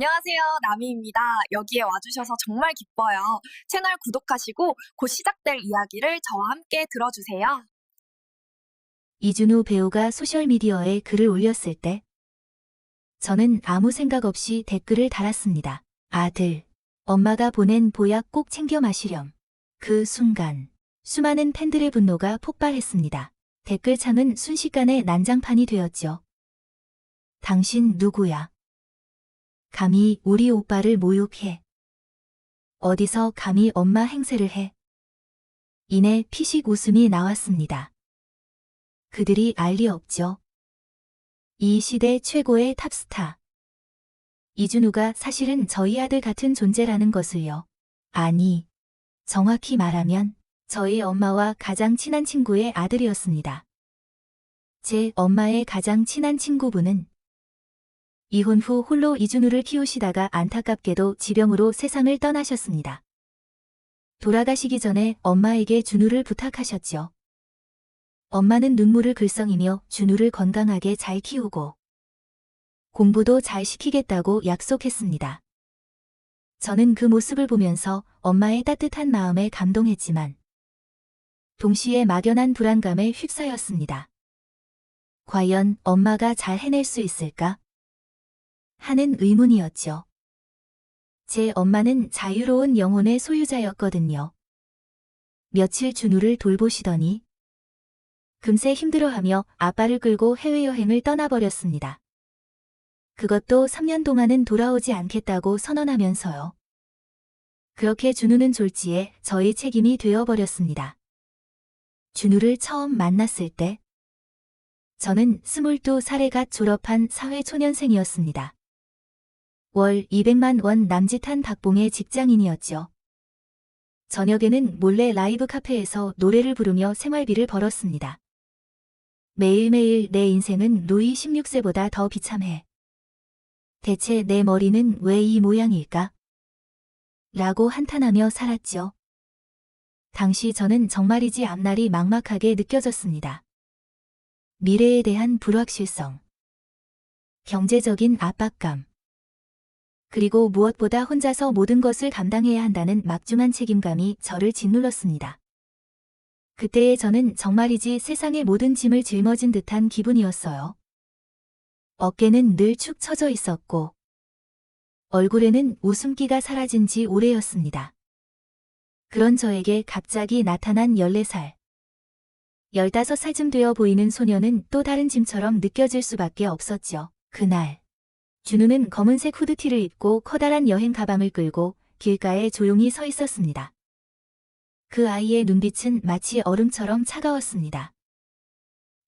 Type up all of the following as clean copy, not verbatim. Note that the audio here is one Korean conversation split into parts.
안녕하세요. 나미입니다. 여기에 와주셔서 정말 기뻐요. 채널 구독하시고 곧 시작될 이야기를 저와 함께 들어주세요. 이준우 배우가 소셜미디어에 글을 올렸을 때 저는 아무 생각 없이 댓글을 달았습니다. 아들, 엄마가 보낸 보약 꼭 챙겨 마시렴. 그 순간 수많은 팬들의 분노가 폭발했습니다. 댓글창은 순식간에 난장판이 되었죠. 당신 누구야? 감히 우리 오빠를 모욕해. 어디서 감히 엄마 행세를 해? 이내 피식 웃음이 나왔습니다. 그들이 알 리 없죠. 이 시대 최고의 탑스타. 이준우가 사실은 저희 아들 같은 존재라는 것을요. 아니, 정확히 말하면 저희 엄마와 가장 친한 친구의 아들이었습니다. 제 엄마의 가장 친한 친구분은 이혼 후 홀로 이준우를 키우시다가 안타깝게도 지병으로 세상을 떠나셨습니다. 돌아가시기 전에 엄마에게 준우를 부탁하셨죠. 엄마는 눈물을 글썽이며 준우를 건강하게 잘 키우고 공부도 잘 시키겠다고 약속했습니다. 저는 그 모습을 보면서 엄마의 따뜻한 마음에 감동했지만 동시에 막연한 불안감에 휩싸였습니다. 과연 엄마가 잘 해낼 수 있을까? 하는 의문이었죠. 제 엄마는 자유로운 영혼의 소유자였거든요. 며칠 준우를 돌보시더니 금세 힘들어하며 아빠를 끌고 해외여행을 떠나버렸습니다. 그것도 3년 동안은 돌아오지 않겠다고 선언하면서요. 그렇게 준우는 졸지에 저의 책임이 되어버렸습니다. 준우를 처음 만났을 때 저는 22살에 갓 졸업한 사회초년생이었습니다. 월 200만 원 남짓한 박봉의 직장인이었죠. 저녁에는 몰래 라이브 카페에서 노래를 부르며 생활비를 벌었습니다. 매일매일 내 인생은 루이 16세보다 더 비참해. 대체 내 머리는 왜 이 모양일까? 라고 한탄하며 살았죠. 당시 저는 정말이지 앞날이 막막하게 느껴졌습니다. 미래에 대한 불확실성, 경제적인 압박감, 그리고 무엇보다 혼자서 모든 것을 감당해야 한다는 막중한 책임감이 저를 짓눌렀습니다. 그때의 저는 정말이지 세상의 모든 짐을 짊어진 듯한 기분이었어요. 어깨는 늘 축 처져 있었고 얼굴에는 웃음기가 사라진 지 오래였습니다. 그런 저에게 갑자기 나타난 14살, 15살쯤 되어 보이는 소녀는 또 다른 짐처럼 느껴질 수밖에 없었죠. 그날 준우는 검은색 후드티를 입고 커다란 여행 가방을 끌고 길가에 조용히 서 있었습니다. 그 아이의 눈빛은 마치 얼음처럼 차가웠습니다.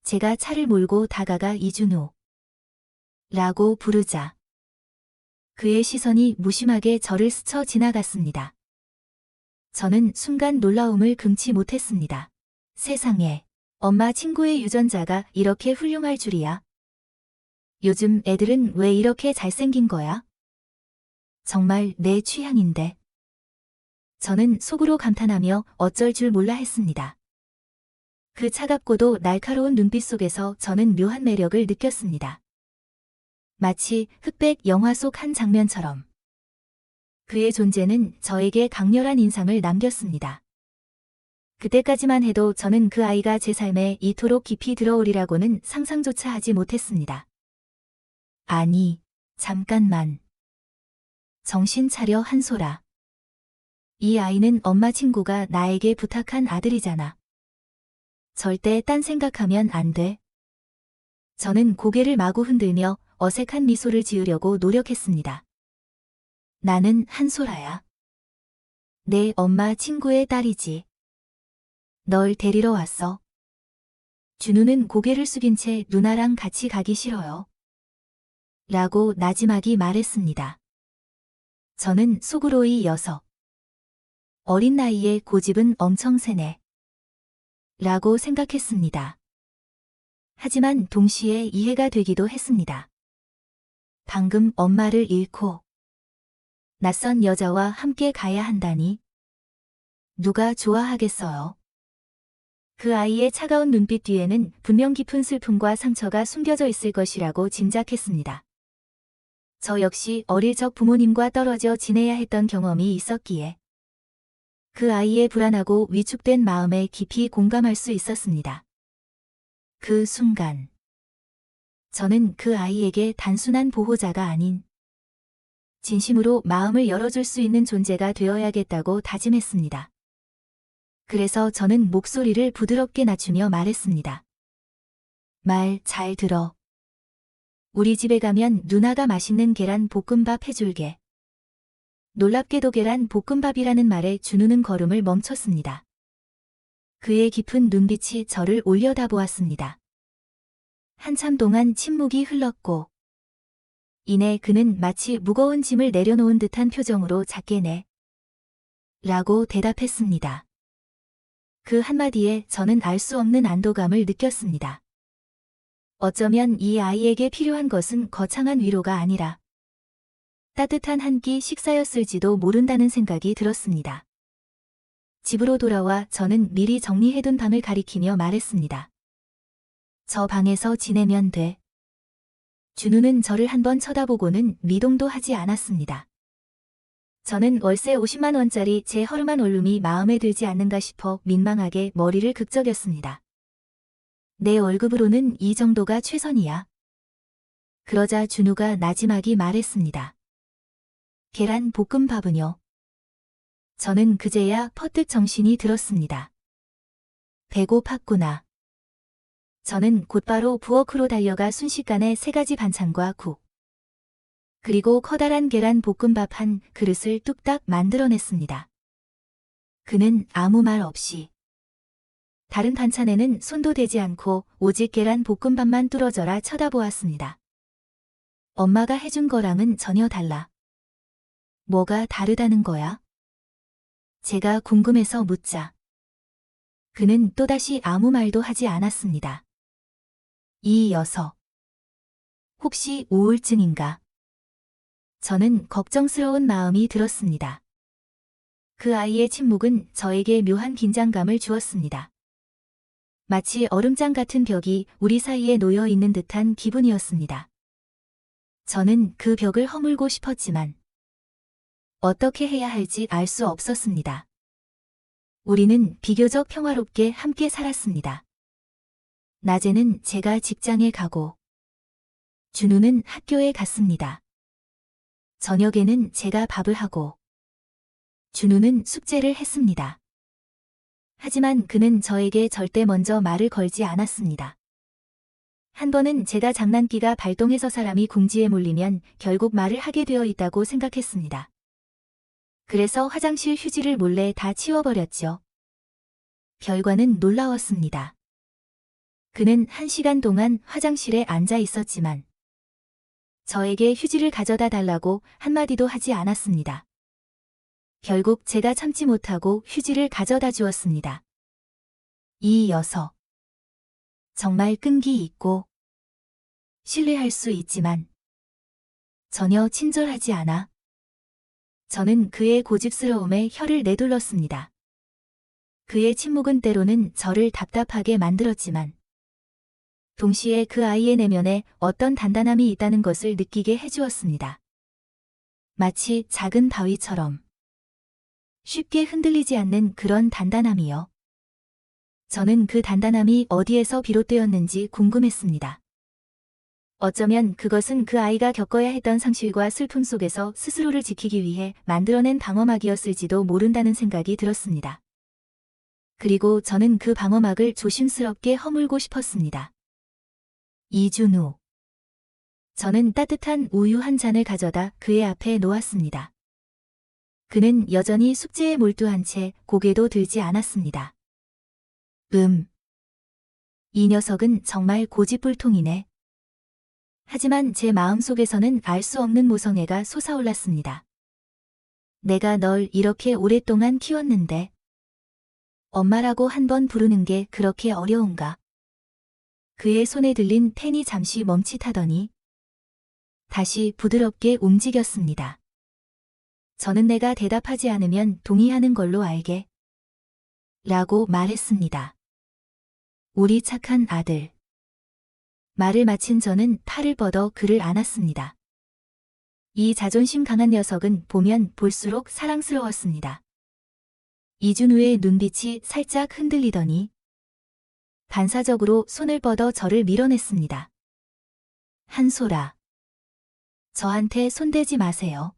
제가 차를 몰고 다가가 이준우 라고 부르자 그의 시선이 무심하게 저를 스쳐 지나갔습니다. 저는 순간 놀라움을 금치 못했습니다. 세상에, 엄마 친구의 유전자가 이렇게 훌륭할 줄이야. 요즘 애들은 왜 이렇게 잘생긴 거야? 정말 내 취향인데. 저는 속으로 감탄하며 어쩔 줄 몰라 했습니다. 그 차갑고도 날카로운 눈빛 속에서 저는 묘한 매력을 느꼈습니다. 마치 흑백 영화 속 한 장면처럼. 그의 존재는 저에게 강렬한 인상을 남겼습니다. 그때까지만 해도 저는 그 아이가 제 삶에 이토록 깊이 들어오리라고는 상상조차 하지 못했습니다. 아니, 잠깐만. 정신 차려 한솔아. 이 아이는 엄마 친구가 나에게 부탁한 아들이잖아. 절대 딴 생각하면 안 돼. 저는 고개를 마구 흔들며 어색한 미소를 지으려고 노력했습니다. 나는 한솔아야. 내 엄마 친구의 딸이지. 널 데리러 왔어. 준우는 고개를 숙인 채 누나랑 같이 가기 싫어요. 라고 나지막이 말했습니다. 저는 속으로 이 녀석. 어린 나이에 고집은 엄청 세네. 라고 생각했습니다. 하지만 동시에 이해가 되기도 했습니다. 방금 엄마를 잃고 낯선 여자와 함께 가야 한다니. 누가 좋아하겠어요. 그 아이의 차가운 눈빛 뒤에는 분명 깊은 슬픔과 상처가 숨겨져 있을 것이라고 짐작했습니다. 저 역시 어릴 적 부모님과 떨어져 지내야 했던 경험이 있었기에 그 아이의 불안하고 위축된 마음에 깊이 공감할 수 있었습니다. 그 순간 저는 그 아이에게 단순한 보호자가 아닌 진심으로 마음을 열어줄 수 있는 존재가 되어야겠다고 다짐했습니다. 그래서 저는 목소리를 부드럽게 낮추며 말했습니다. 말 잘 들어. 우리 집에 가면 누나가 맛있는 계란 볶음밥 해줄게. 놀랍게도 계란 볶음밥이라는 말에 준우는 걸음을 멈췄습니다. 그의 깊은 눈빛이 저를 올려다보았습니다. 한참 동안 침묵이 흘렀고 이내 그는 마치 무거운 짐을 내려놓은 듯한 표정으로 작게 네 라고 대답했습니다. 그 한마디에 저는 알 수 없는 안도감을 느꼈습니다. 어쩌면 이 아이에게 필요한 것은 거창한 위로가 아니라 따뜻한 한 끼 식사였을지도 모른다는 생각이 들었습니다. 집으로 돌아와 저는 미리 정리해둔 방을 가리키며 말했습니다. 저 방에서 지내면 돼. 준우는 저를 한번 쳐다보고는 미동도 하지 않았습니다. 저는 월세 50만 원짜리 제 허름한 원룸이 마음에 들지 않는가 싶어 민망하게 머리를 극적였습니다. 내 월급으로는 이 정도가 최선이야. 그러자 준우가 나지막이 말했습니다. 계란 볶음밥은요? 저는 그제야 퍼뜩 정신이 들었습니다. 배고팠구나. 저는 곧바로 부엌으로 달려가 순식간에 3가지 반찬과 국, 그리고 커다란 계란 볶음밥 한 그릇을 뚝딱 만들어냈습니다. 그는 아무 말 없이 다른 반찬에는 손도 대지 않고 오직 계란 볶음밥만 뚫어져라 쳐다보았습니다. 엄마가 해준 거랑은 전혀 달라. 뭐가 다르다는 거야? 제가 궁금해서 묻자. 그는 또다시 아무 말도 하지 않았습니다. 이 녀석. 혹시 우울증인가? 저는 걱정스러운 마음이 들었습니다. 그 아이의 침묵은 저에게 묘한 긴장감을 주었습니다. 마치 얼음장 같은 벽이 우리 사이에 놓여 있는 듯한 기분이었습니다. 저는 그 벽을 허물고 싶었지만 어떻게 해야 할지 알 수 없었습니다. 우리는 비교적 평화롭게 함께 살았습니다. 낮에는 제가 직장에 가고 준우는 학교에 갔습니다. 저녁에는 제가 밥을 하고 준우는 숙제를 했습니다. 하지만 그는 저에게 절대 먼저 말을 걸지 않았습니다. 한 번은 제가 장난기가 발동해서 사람이 궁지에 몰리면 결국 말을 하게 되어 있다고 생각했습니다. 그래서 화장실 휴지를 몰래 다 치워버렸죠. 결과는 놀라웠습니다. 그는 1시간 동안 화장실에 앉아 있었지만 저에게 휴지를 가져다 달라고 한마디도 하지 않았습니다. 결국 제가 참지 못하고 휴지를 가져다 주었습니다. 이 녀석. 정말 끈기 있고 신뢰할 수 있지만 전혀 친절하지 않아. 저는 그의 고집스러움에 혀를 내둘렀습니다. 그의 침묵은 때로는 저를 답답하게 만들었지만 동시에 그 아이의 내면에 어떤 단단함이 있다는 것을 느끼게 해주었습니다. 마치 작은 바위처럼 쉽게 흔들리지 않는 그런 단단함이요. 저는 그 단단함이 어디에서 비롯되었는지 궁금했습니다. 어쩌면 그것은 그 아이가 겪어야 했던 상실과 슬픔 속에서 스스로를 지키기 위해 만들어낸 방어막이었을지도 모른다는 생각이 들었습니다. 그리고 저는 그 방어막을 조심스럽게 허물고 싶었습니다. 이준우. 저는 따뜻한 우유 한 잔을 가져다 그의 앞에 놓았습니다. 그는 여전히 숙제에 몰두한 채 고개도 들지 않았습니다. 이 녀석은 정말 고집불통이네. 하지만 제 마음속에서는 알 수 없는 모성애가 솟아올랐습니다. 내가 널 이렇게 오랫동안 키웠는데 엄마라고 한 번 부르는 게 그렇게 어려운가? 그의 손에 들린 펜이 잠시 멈칫하더니 다시 부드럽게 움직였습니다. 저는 내가 대답하지 않으면 동의하는 걸로 알게. 라고 말했습니다. 우리 착한 아들. 말을 마친 저는 팔을 뻗어 그를 안았습니다. 이 자존심 강한 녀석은 보면 볼수록 사랑스러웠습니다. 이준우의 눈빛이 살짝 흔들리더니 반사적으로 손을 뻗어 저를 밀어냈습니다. 한솔아. 저한테 손대지 마세요.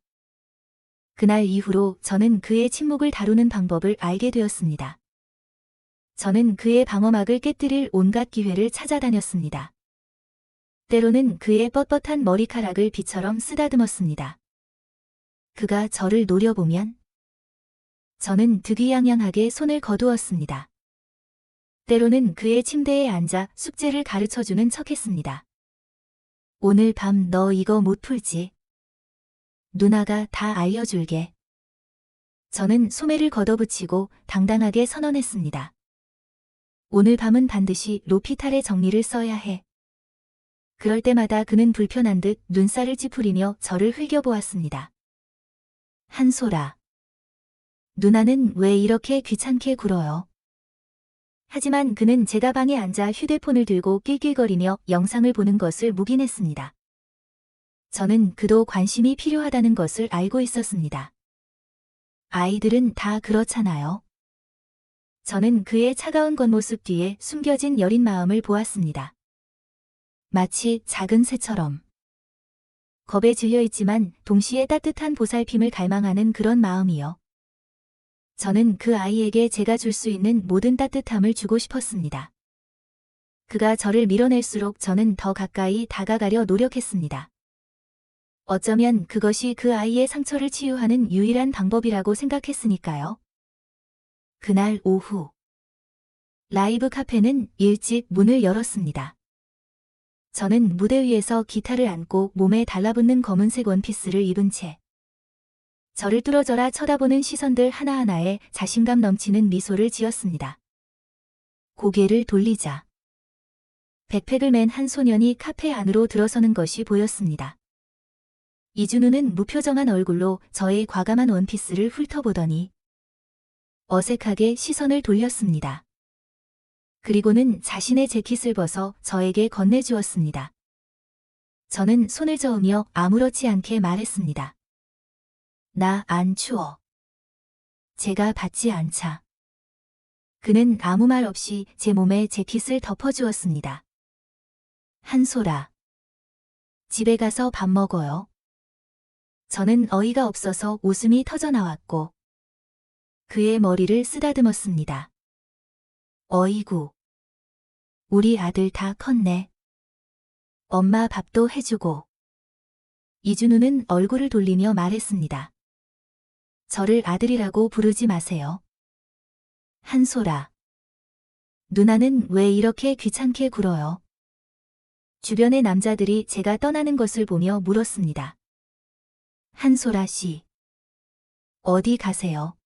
그날 이후로 저는 그의 침묵을 다루는 방법을 알게 되었습니다. 저는 그의 방어막을 깨뜨릴 온갖 기회를 찾아다녔습니다. 때로는 그의 뻣뻣한 머리카락을 비처럼 쓰다듬었습니다. 그가 저를 노려보면 저는 득의양양하게 손을 거두었습니다. 때로는 그의 침대에 앉아 숙제를 가르쳐주는 척했습니다. 오늘 밤 너 이거 못 풀지? 누나가 다 알려줄게. 저는 소매를 걷어붙이고 당당하게 선언했습니다. 오늘 밤은 반드시 로피탈의 정리를 써야 해. 그럴 때마다 그는 불편한 듯 눈살을 찌푸리며 저를 흘겨보았습니다. 한솔아. 누나는 왜 이렇게 귀찮게 굴어요? 하지만 그는 제 가방에 앉아 휴대폰을 들고 낄낄거리며 영상을 보는 것을 묵인했습니다. 저는 그도 관심이 필요하다는 것을 알고 있었습니다. 아이들은 다 그렇잖아요. 저는 그의 차가운 겉모습 뒤에 숨겨진 여린 마음을 보았습니다. 마치 작은 새처럼. 겁에 질려있지만 동시에 따뜻한 보살핌을 갈망하는 그런 마음이요. 저는 그 아이에게 제가 줄 수 있는 모든 따뜻함을 주고 싶었습니다. 그가 저를 밀어낼수록 저는 더 가까이 다가가려 노력했습니다. 어쩌면 그것이 그 아이의 상처를 치유하는 유일한 방법이라고 생각했으니까요. 그날 오후 라이브 카페는 일찍 문을 열었습니다. 저는 무대 위에서 기타를 안고 몸에 달라붙는 검은색 원피스를 입은 채 저를 뚫어져라 쳐다보는 시선들 하나하나에 자신감 넘치는 미소를 지었습니다. 고개를 돌리자 백팩을 맨 한 소년이 카페 안으로 들어서는 것이 보였습니다. 이준우는 무표정한 얼굴로 저의 과감한 원피스를 훑어보더니 어색하게 시선을 돌렸습니다. 그리고는 자신의 재킷을 벗어 저에게 건네주었습니다. 저는 손을 저으며 아무렇지 않게 말했습니다. 나 안 추워. 제가 받지 않자. 그는 아무 말 없이 제 몸에 재킷을 덮어주었습니다. 한솔아. 집에 가서 밥 먹어요. 저는 어이가 없어서 웃음이 터져나왔고 그의 머리를 쓰다듬었습니다. 어이구. 우리 아들 다 컸네. 엄마 밥도 해주고. 이준우는 얼굴을 돌리며 말했습니다. 저를 아들이라고 부르지 마세요. 한솔아. 누나는 왜 이렇게 귀찮게 굴어요? 주변의 남자들이 제가 떠나는 것을 보며 물었습니다. 한솔아 씨. 어디 가세요?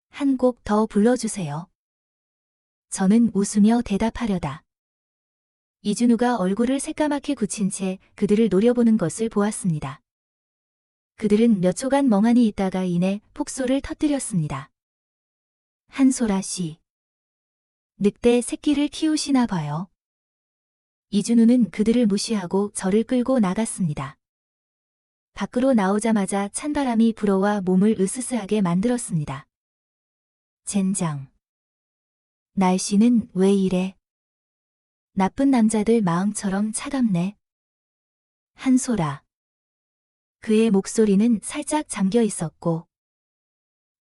한 곡 더 불러주세요. 저는 웃으며 대답하려다. 이준우가 얼굴을 새까맣게 굳힌 채 그들을 노려보는 것을 보았습니다. 그들은 몇 초간 멍하니 있다가 이내 폭소를 터뜨렸습니다. 한솔아 씨. 늑대 새끼를 키우시나 봐요. 이준우는 그들을 무시하고 저를 끌고 나갔습니다. 밖으로 나오자마자 찬바람이 불어와 몸을 으스스하게 만들었습니다. 젠장. 날씨는 왜 이래? 나쁜 남자들 마음처럼 차갑네. 한솔아. 그의 목소리는 살짝 잠겨 있었고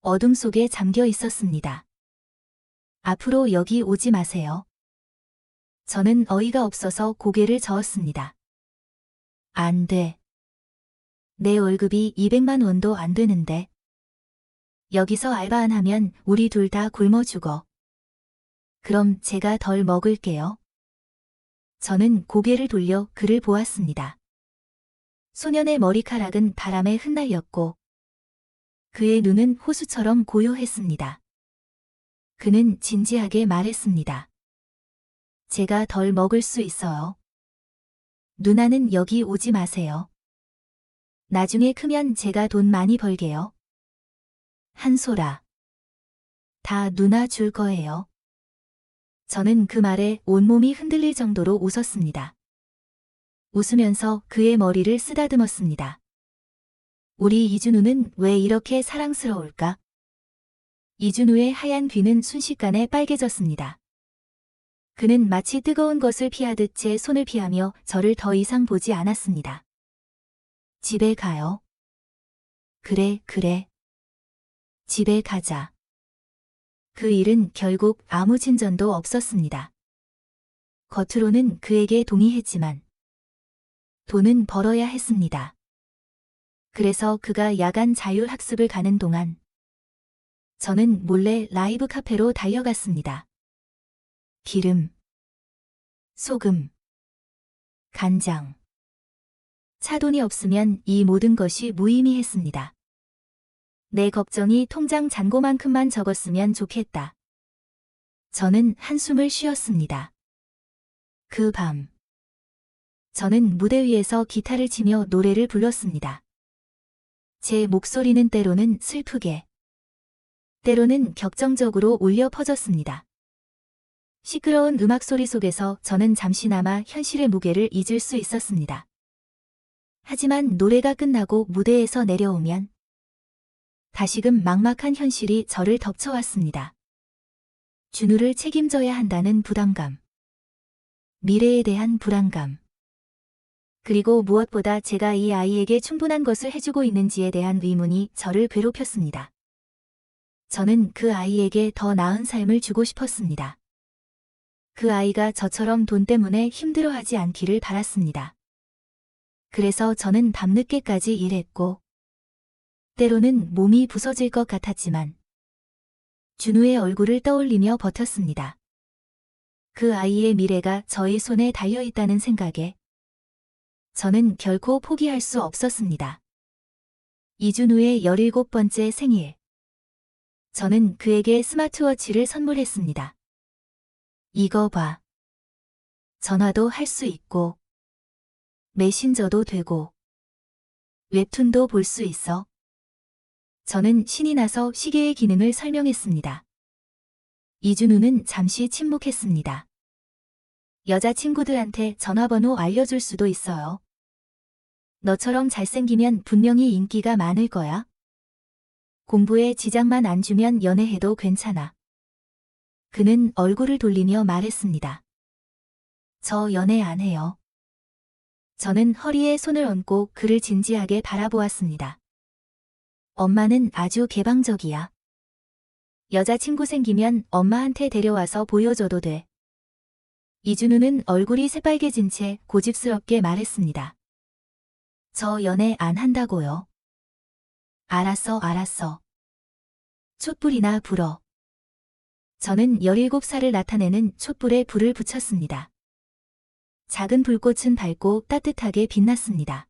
어둠 속에 잠겨 있었습니다. 앞으로 여기 오지 마세요. 저는 어이가 없어서 고개를 저었습니다. 안 돼. 내 월급이 200만 원도 안 되는데. 여기서 알바 안 하면 우리 둘 다 굶어 죽어. 그럼 제가 덜 먹을게요. 저는 고개를 돌려 그를 보았습니다. 소년의 머리카락은 바람에 흩날렸고 그의 눈은 호수처럼 고요했습니다. 그는 진지하게 말했습니다. 제가 덜 먹을 수 있어요. 누나는 여기 오지 마세요. 나중에 크면 제가 돈 많이 벌게요. 한솔아. 다 누나 줄 거예요. 저는 그 말에 온몸이 흔들릴 정도로 웃었습니다. 웃으면서 그의 머리를 쓰다듬었습니다. 우리 이준우는 왜 이렇게 사랑스러울까? 이준우의 하얀 귀는 순식간에 빨개졌습니다. 그는 마치 뜨거운 것을 피하듯 제 손을 피하며 저를 더 이상 보지 않았습니다. 집에 가요. 그래, 그래. 집에 가자. 그 일은 결국 아무 진전도 없었습니다. 겉으로는 그에게 동의했지만 돈은 벌어야 했습니다. 그래서 그가 야간 자율학습을 가는 동안 저는 몰래 라이브 카페로 달려갔습니다. 기름, 소금, 간장. 차돈이 없으면 이 모든 것이 무의미했습니다. 내 걱정이 통장 잔고만큼만 적었으면 좋겠다. 저는 한숨을 쉬었습니다. 그 밤, 저는 무대 위에서 기타를 치며 노래를 불렀습니다. 제 목소리는 때로는 슬프게, 때로는 격정적으로 울려 퍼졌습니다. 시끄러운 음악 소리 속에서 저는 잠시나마 현실의 무게를 잊을 수 있었습니다. 하지만 노래가 끝나고 무대에서 내려오면 다시금 막막한 현실이 저를 덮쳐왔습니다. 준우를 책임져야 한다는 부담감, 미래에 대한 불안감, 그리고 무엇보다 제가 이 아이에게 충분한 것을 해주고 있는지에 대한 의문이 저를 괴롭혔습니다. 저는 그 아이에게 더 나은 삶을 주고 싶었습니다. 그 아이가 저처럼 돈 때문에 힘들어하지 않기를 바랐습니다. 그래서 저는 밤늦게까지 일했고, 때로는 몸이 부서질 것 같았지만 준우의 얼굴을 떠올리며 버텼습니다. 그 아이의 미래가 저의 손에 달려있다는 생각에 저는 결코 포기할 수 없었습니다. 이준우의 17번째 생일. 저는 그에게 스마트워치를 선물했습니다. 이거 봐. 전화도 할 수 있고, 메신저도 되고, 웹툰도 볼 수 있어. 저는 신이 나서 시계의 기능을 설명했습니다. 이준우는 잠시 침묵했습니다. 여자친구들한테 전화번호 알려줄 수도 있어요. 너처럼 잘생기면 분명히 인기가 많을 거야. 공부에 지장만 안 주면 연애해도 괜찮아. 그는 얼굴을 돌리며 말했습니다. 저 연애 안 해요. 저는 허리에 손을 얹고 그를 진지하게 바라보았습니다. 엄마는 아주 개방적이야. 여자친구 생기면 엄마한테 데려와서 보여줘도 돼. 이준우는 얼굴이 새빨개진 채 고집스럽게 말했습니다. 저 연애 안 한다고요. 알았어, 알았어. 촛불이나 불어. 저는 17살을 나타내는 촛불에 불을 붙였습니다. 작은 불꽃은 밝고 따뜻하게 빛났습니다.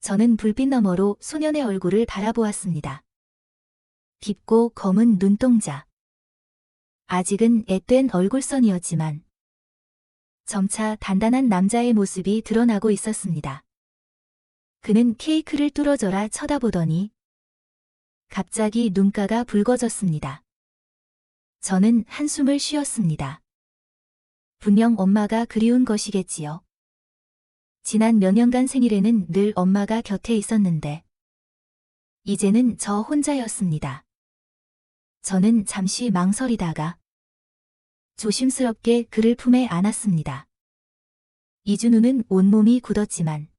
저는 불빛 너머로 소년의 얼굴을 바라보았습니다. 깊고 검은 눈동자. 아직은 앳된 얼굴선이었지만 점차 단단한 남자의 모습이 드러나고 있었습니다. 그는 케이크를 뚫어져라 쳐다보더니 갑자기 눈가가 붉어졌습니다. 저는 한숨을 쉬었습니다. 분명 엄마가 그리운 것이겠지요. 지난 몇 년간 생일에는 늘 엄마가 곁에 있었는데 이제는 저 혼자였습니다. 저는 잠시 망설이다가 조심스럽게 그를 품에 안았습니다. 이준우는 온몸이 굳었지만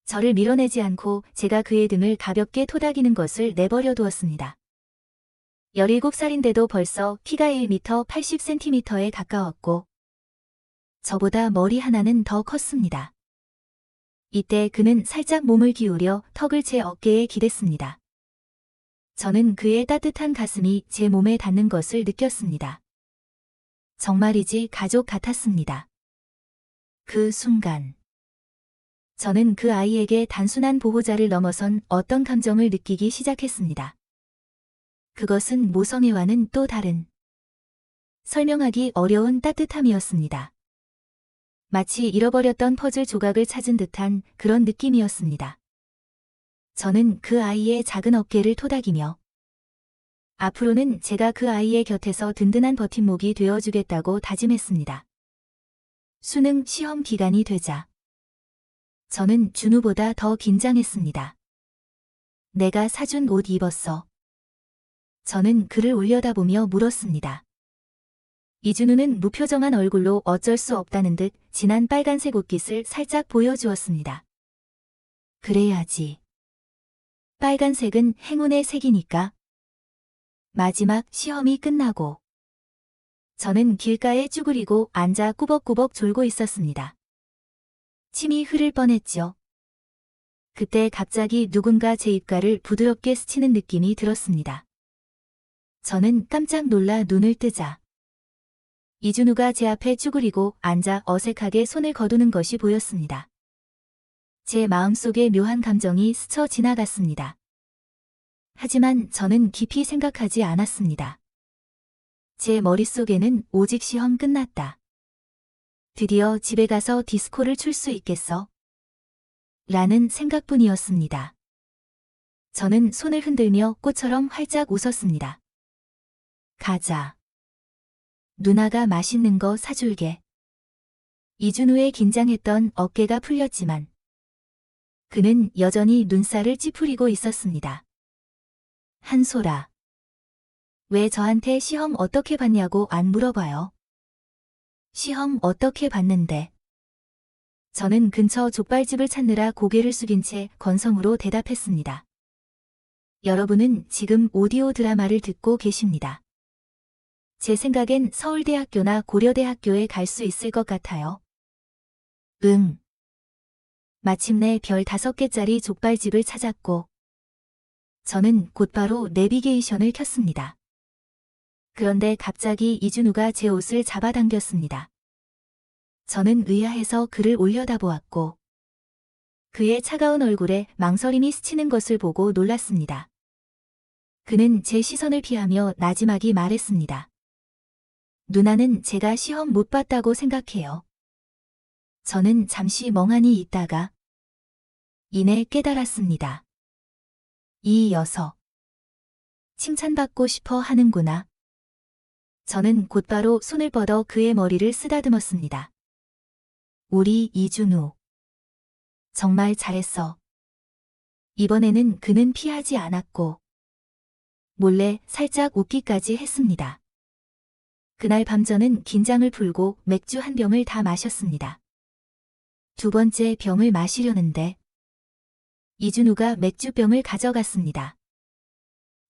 저를 밀어내지 않고 제가 그의 등을 가볍게 토닥이는 것을 내버려 두었습니다. 17살인데도 벌써 키가 1m 80cm에 가까웠고 저보다 머리 하나는 더 컸습니다. 이때 그는 살짝 몸을 기울여 턱을 제 어깨에 기댔습니다. 저는 그의 따뜻한 가슴이 제 몸에 닿는 것을 느꼈습니다. 정말이지 가족 같았습니다. 그 순간 저는 그 아이에게 단순한 보호자를 넘어선 어떤 감정을 느끼기 시작했습니다. 그것은 모성애와는 또 다른 설명하기 어려운 따뜻함이었습니다. 마치 잃어버렸던 퍼즐 조각을 찾은 듯한 그런 느낌이었습니다. 저는 그 아이의 작은 어깨를 토닥이며 앞으로는 제가 그 아이의 곁에서 든든한 버팀목이 되어주겠다고 다짐했습니다. 수능 시험 기간이 되자 저는 준우보다 더 긴장했습니다. 내가 사준 옷 입었어. 저는 그를 올려다보며 물었습니다. 이준우는 무표정한 얼굴로 어쩔 수 없다는 듯 진한 빨간색 옷깃을 살짝 보여주었습니다. 그래야지. 빨간색은 행운의 색이니까. 마지막 시험이 끝나고 저는 길가에 쭈그리고 앉아 꾸벅꾸벅 졸고 있었습니다. 침이 흐를 뻔했죠. 그때 갑자기 누군가 제 입가를 부드럽게 스치는 느낌이 들었습니다. 저는 깜짝 놀라 눈을 뜨자 이준우가 제 앞에 쭈그리고 앉아 어색하게 손을 거두는 것이 보였습니다. 제 마음속에 묘한 감정이 스쳐 지나갔습니다. 하지만 저는 깊이 생각하지 않았습니다. 제 머릿속에는 오직 시험 끝났다. 드디어 집에 가서 디스코를 출 수 있겠어? 라는 생각뿐이었습니다. 저는 손을 흔들며 꽃처럼 활짝 웃었습니다. 가자. 누나가 맛있는 거 사줄게. 이준우의 긴장했던 어깨가 풀렸지만 그는 여전히 눈살을 찌푸리고 있었습니다. 한솔아. 왜 저한테 시험 어떻게 봤냐고 안 물어봐요? 시험 어떻게 봤는데? 저는 근처 족발집을 찾느라 고개를 숙인 채 건성으로 대답했습니다. 여러분은 지금 오디오 드라마를 듣고 계십니다. 제 생각엔 서울대학교나 고려대학교에 갈 수 있을 것 같아요. 응. 마침내 별 5개짜리 족발집을 찾았고 저는 곧바로 내비게이션을 켰습니다. 그런데 갑자기 이준우가 제 옷을 잡아당겼습니다. 저는 의아해서 그를 올려다보았고 그의 차가운 얼굴에 망설임이 스치는 것을 보고 놀랐습니다. 그는 제 시선을 피하며 나지막이 말했습니다. 누나는 제가 시험 못 봤다고 생각해요. 저는 잠시 멍하니 있다가 이내 깨달았습니다. 이 녀석. 칭찬받고 싶어 하는구나. 저는 곧바로 손을 뻗어 그의 머리를 쓰다듬었습니다. 우리 이준우. 정말 잘했어. 이번에는 그는 피하지 않았고 몰래 살짝 웃기까지 했습니다. 그날 밤 저는 긴장을 풀고 맥주 한 병을 다 마셨습니다. 두 번째 병을 마시려는데 이준우가 맥주병을 가져갔습니다.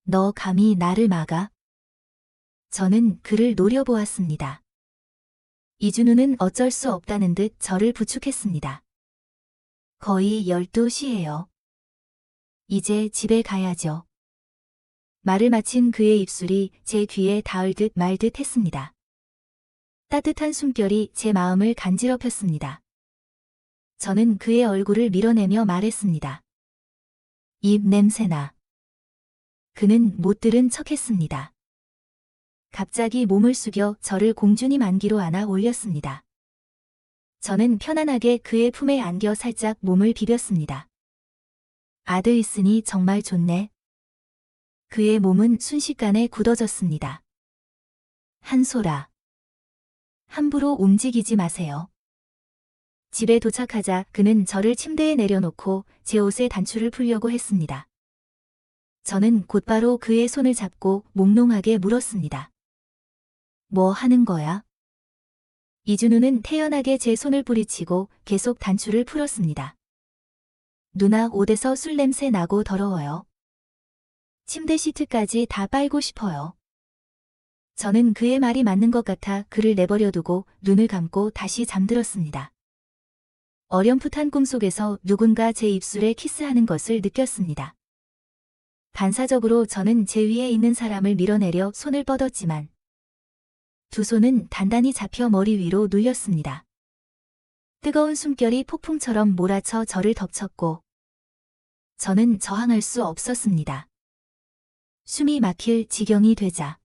너 감히 나를 막아? 저는 그를 노려보았습니다. 이준우는 어쩔 수 없다는 듯 저를 부축했습니다. 거의 12시예요. 이제 집에 가야죠. 말을 마친 그의 입술이 제 귀에 닿을 듯 말 듯 했습니다. 따뜻한 숨결이 제 마음을 간지럽혔습니다. 저는 그의 얼굴을 밀어내며 말했습니다. 입 냄새나. 그는 못 들은 척했습니다. 갑자기 몸을 숙여 저를 공주님 안기로 안아 올렸습니다. 저는 편안하게 그의 품에 안겨 살짝 몸을 비볐습니다. 아들 있으니 정말 좋네. 그의 몸은 순식간에 굳어졌습니다. 한솔아. 함부로 움직이지 마세요. 집에 도착하자 그는 저를 침대에 내려놓고 제 옷의 단추를 풀려고 했습니다. 저는 곧바로 그의 손을 잡고 몽롱하게 물었습니다. 뭐 하는 거야? 이준우는 태연하게 제 손을 뿌리치고 계속 단추를 풀었습니다. 누나 옷에서 술 냄새 나고 더러워요. 침대 시트까지 다 빨고 싶어요. 저는 그의 말이 맞는 것 같아 그를 내버려두고 눈을 감고 다시 잠들었습니다. 어렴풋한 꿈속에서 누군가 제 입술에 키스하는 것을 느꼈습니다. 반사적으로 저는 제 위에 있는 사람을 밀어내려 손을 뻗었지만 두 손은 단단히 잡혀 머리 위로 눌렸습니다. 뜨거운 숨결이 폭풍처럼 몰아쳐 저를 덮쳤고 저는 저항할 수 없었습니다. 숨이 막힐 지경이 되자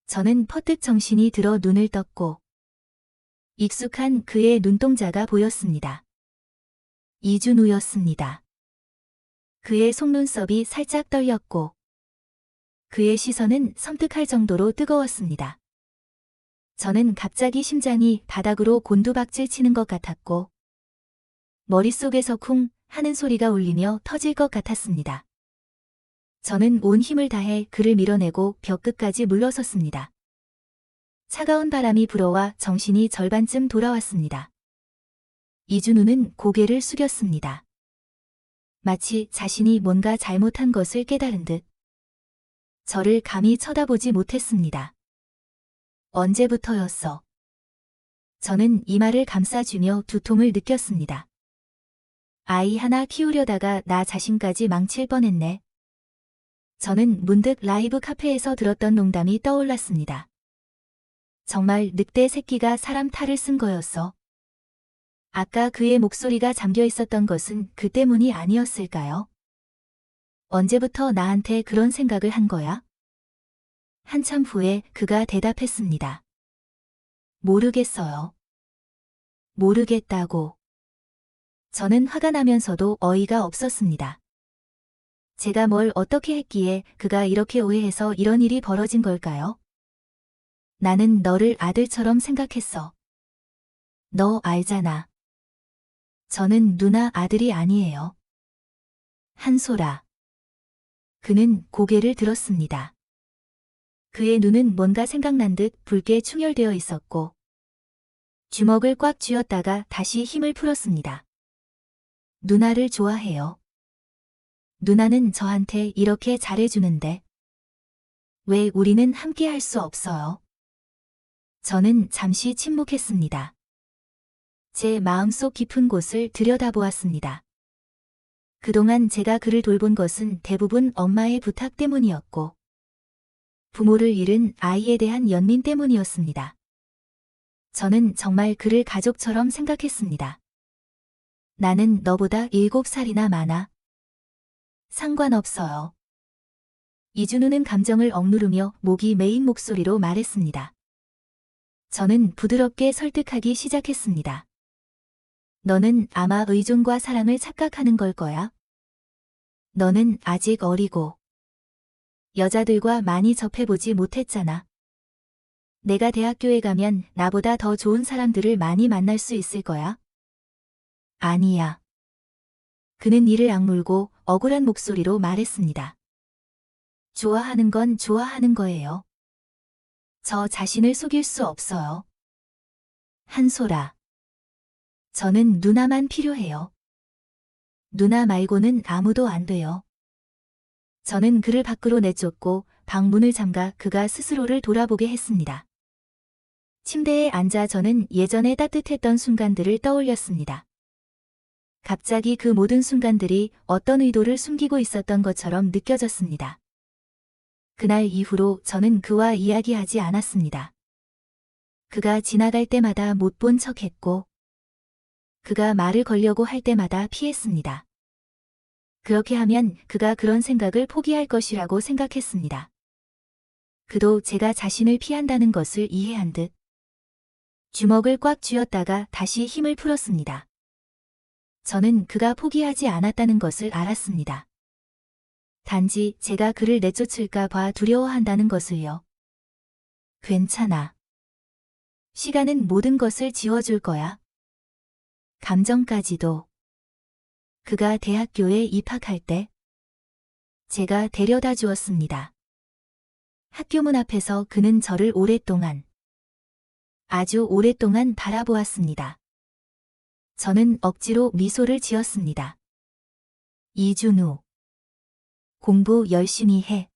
저는 퍼뜩 정신이 들어 눈을 떴고 익숙한 그의 눈동자가 보였습니다. 이준우였습니다. 그의 속눈썹이 살짝 떨렸고 그의 시선은 섬뜩할 정도로 뜨거웠습니다. 저는 갑자기 심장이 바닥으로 곤두박질 치는 것 같았고 머릿속에서 쿵 하는 소리가 울리며 터질 것 같았습니다. 저는 온 힘을 다해 그를 밀어내고 벽 끝까지 물러섰습니다. 차가운 바람이 불어와 정신이 절반쯤 돌아왔습니다. 이준우는 고개를 숙였습니다. 마치 자신이 뭔가 잘못한 것을 깨달은 듯. 저를 감히 쳐다보지 못했습니다. 언제부터였어? 저는 이마를 감싸주며 두통을 느꼈습니다. 아이 하나 키우려다가 나 자신까지 망칠 뻔했네. 저는 문득 라이브 카페에서 들었던 농담이 떠올랐습니다. 정말 늑대 새끼가 사람 탈을 쓴 거였어. 아까 그의 목소리가 잠겨 있었던 것은 그 때문이 아니었을까요? 언제부터 나한테 그런 생각을 한 거야? 한참 후에 그가 대답했습니다. 모르겠어요. 모르겠다고. 저는 화가 나면서도 어이가 없었습니다. 제가 뭘 어떻게 했기에 그가 이렇게 오해해서 이런 일이 벌어진 걸까요? 나는 너를 아들처럼 생각했어. 너 알잖아. 저는 누나 아들이 아니에요. 한소라. 그는 고개를 들었습니다. 그의 눈은 뭔가 생각난 듯 붉게 충혈되어 있었고 주먹을 꽉 쥐었다가 다시 힘을 풀었습니다. 누나를 좋아해요. 누나는 저한테 이렇게 잘해주는데 왜 우리는 함께 할 수 없어요? 저는 잠시 침묵했습니다. 제 마음속 깊은 곳을 들여다보았습니다. 그동안 제가 그를 돌본 것은 대부분 엄마의 부탁 때문이었고 부모를 잃은 아이에 대한 연민 때문이었습니다. 저는 정말 그를 가족처럼 생각했습니다. 나는 너보다 7살이나 많아. 상관없어요. 이준우는 감정을 억누르며 목이 메인 목소리로 말했습니다. 저는 부드럽게 설득하기 시작했습니다. 너는 아마 의존과 사랑을 착각하는 걸 거야. 너는 아직 어리고 여자들과 많이 접해보지 못했잖아. 내가 대학교에 가면 나보다 더 좋은 사람들을 많이 만날 수 있을 거야. 아니야. 그는 이를 악물고 억울한 목소리로 말했습니다. 좋아하는 건 좋아하는 거예요. 저 자신을 속일 수 없어요. 한소라. 저는 누나만 필요해요. 누나 말고는 아무도 안 돼요. 저는 그를 밖으로 내쫓고 방문을 잠가 그가 스스로를 돌아보게 했습니다. 침대에 앉아 저는 예전에 따뜻했던 순간들을 떠올렸습니다. 갑자기 그 모든 순간들이 어떤 의도를 숨기고 있었던 것처럼 느껴졌습니다. 그날 이후로 저는 그와 이야기하지 않았습니다. 그가 지나갈 때마다 못 본 척했고 그가 말을 걸려고 할 때마다 피했습니다. 그렇게 하면 그가 그런 생각을 포기할 것이라고 생각했습니다. 그도 제가 자신을 피한다는 것을 이해한 듯 주먹을 꽉 쥐었다가 다시 힘을 풀었습니다. 저는 그가 포기하지 않았다는 것을 알았습니다. 단지 제가 그를 내쫓을까 봐 두려워한다는 것을요. 괜찮아. 시간은 모든 것을 지워줄 거야. 감정까지도. 그가 대학교에 입학할 때 제가 데려다 주었습니다. 학교 문 앞에서 그는 저를 아주 오랫동안 바라보았습니다. 저는 억지로 미소를 지었습니다. 이준우. 공부 열심히 해.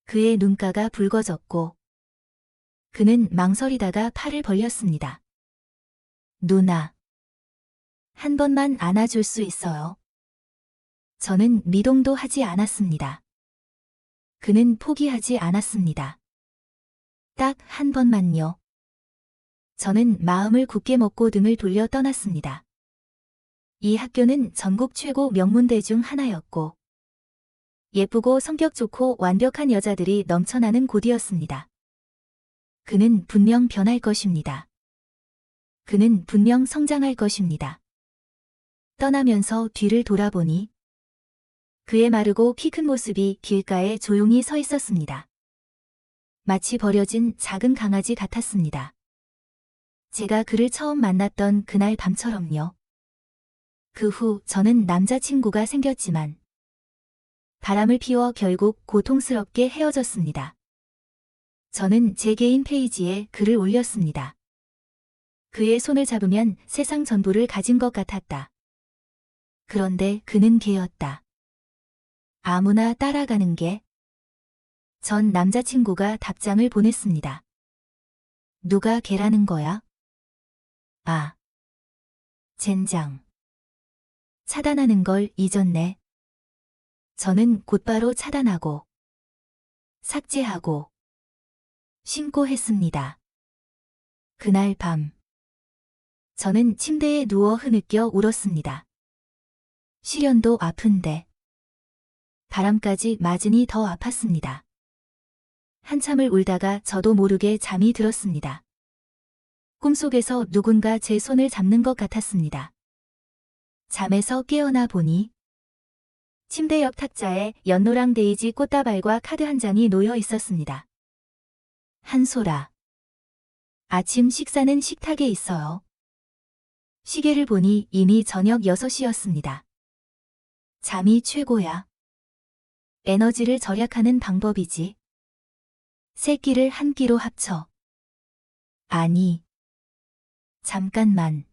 그의 눈가가 붉어졌고 그는 망설이다가 팔을 벌렸습니다. 누나. 한 번만 안아줄 수 있어요. 저는 미동도 하지 않았습니다. 그는 포기하지 않았습니다. 딱 한 번만요. 저는 마음을 굳게 먹고 등을 돌려 떠났습니다. 이 학교는 전국 최고 명문대 중 하나였고 예쁘고 성격 좋고 완벽한 여자들이 넘쳐나는 곳이었습니다. 그는 분명 변할 것입니다. 그는 분명 성장할 것입니다. 떠나면서 뒤를 돌아보니 그의 마르고 키 큰 모습이 길가에 조용히 서 있었습니다. 마치 버려진 작은 강아지 같았습니다. 제가 그를 처음 만났던 그날 밤처럼요. 그 후 저는 남자친구가 생겼지만 바람을 피워 결국 고통스럽게 헤어졌습니다. 저는 제 개인 페이지에 글을 올렸습니다. 그의 손을 잡으면 세상 전부를 가진 것 같았다. 그런데 그는 개였다. 아무나 따라가는 개. 전 남자친구가 답장을 보냈습니다. 누가 개라는 거야? 아. 젠장. 차단하는 걸 잊었네. 저는 곧바로 차단하고 삭제하고 신고했습니다. 그날 밤 저는 침대에 누워 흐느껴 울었습니다. 시련도 아픈데 바람까지 맞으니 더 아팠습니다. 한참을 울다가 저도 모르게 잠이 들었습니다. 꿈속에서 누군가 제 손을 잡는 것 같았습니다. 잠에서 깨어나 보니 침대 옆 탁자에 연노랑 데이지 꽃다발과 카드 한 장이 놓여 있었습니다. 한소라. 아침 식사는 식탁에 있어요. 시계를 보니 이미 저녁 6시였습니다. 잠이 최고야. 에너지를 절약하는 방법이지. 세 끼를 한 끼로 합쳐. 아니. 잠깐만.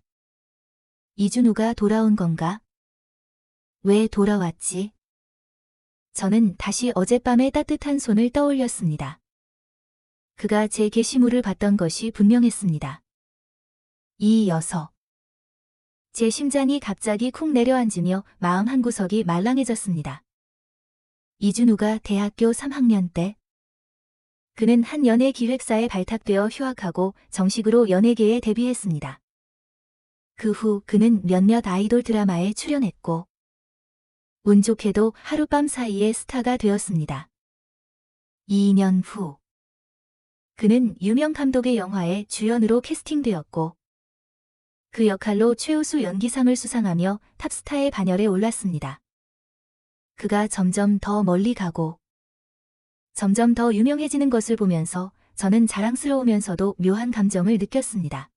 이준우가 돌아온 건가? 왜 돌아왔지? 저는 다시 어젯밤의 따뜻한 손을 떠올렸습니다. 그가 제 게시물을 봤던 것이 분명했습니다. 이 녀석. 제 심장이 갑자기 쿵 내려앉으며 마음 한구석이 말랑해졌습니다. 이준우가 대학교 3학년 때 그는 한 연예 기획사에 발탁되어 휴학하고 정식으로 연예계에 데뷔했습니다. 그 후 그는 몇몇 아이돌 드라마에 출연했고 운 좋게도 하룻밤 사이에 스타가 되었습니다. 2년 후 그는 유명 감독의 영화에 주연으로 캐스팅되었고 그 역할로 최우수 연기상을 수상하며 탑스타의 반열에 올랐습니다. 그가 점점 더 멀리 가고 점점 더 유명해지는 것을 보면서 저는 자랑스러우면서도 묘한 감정을 느꼈습니다.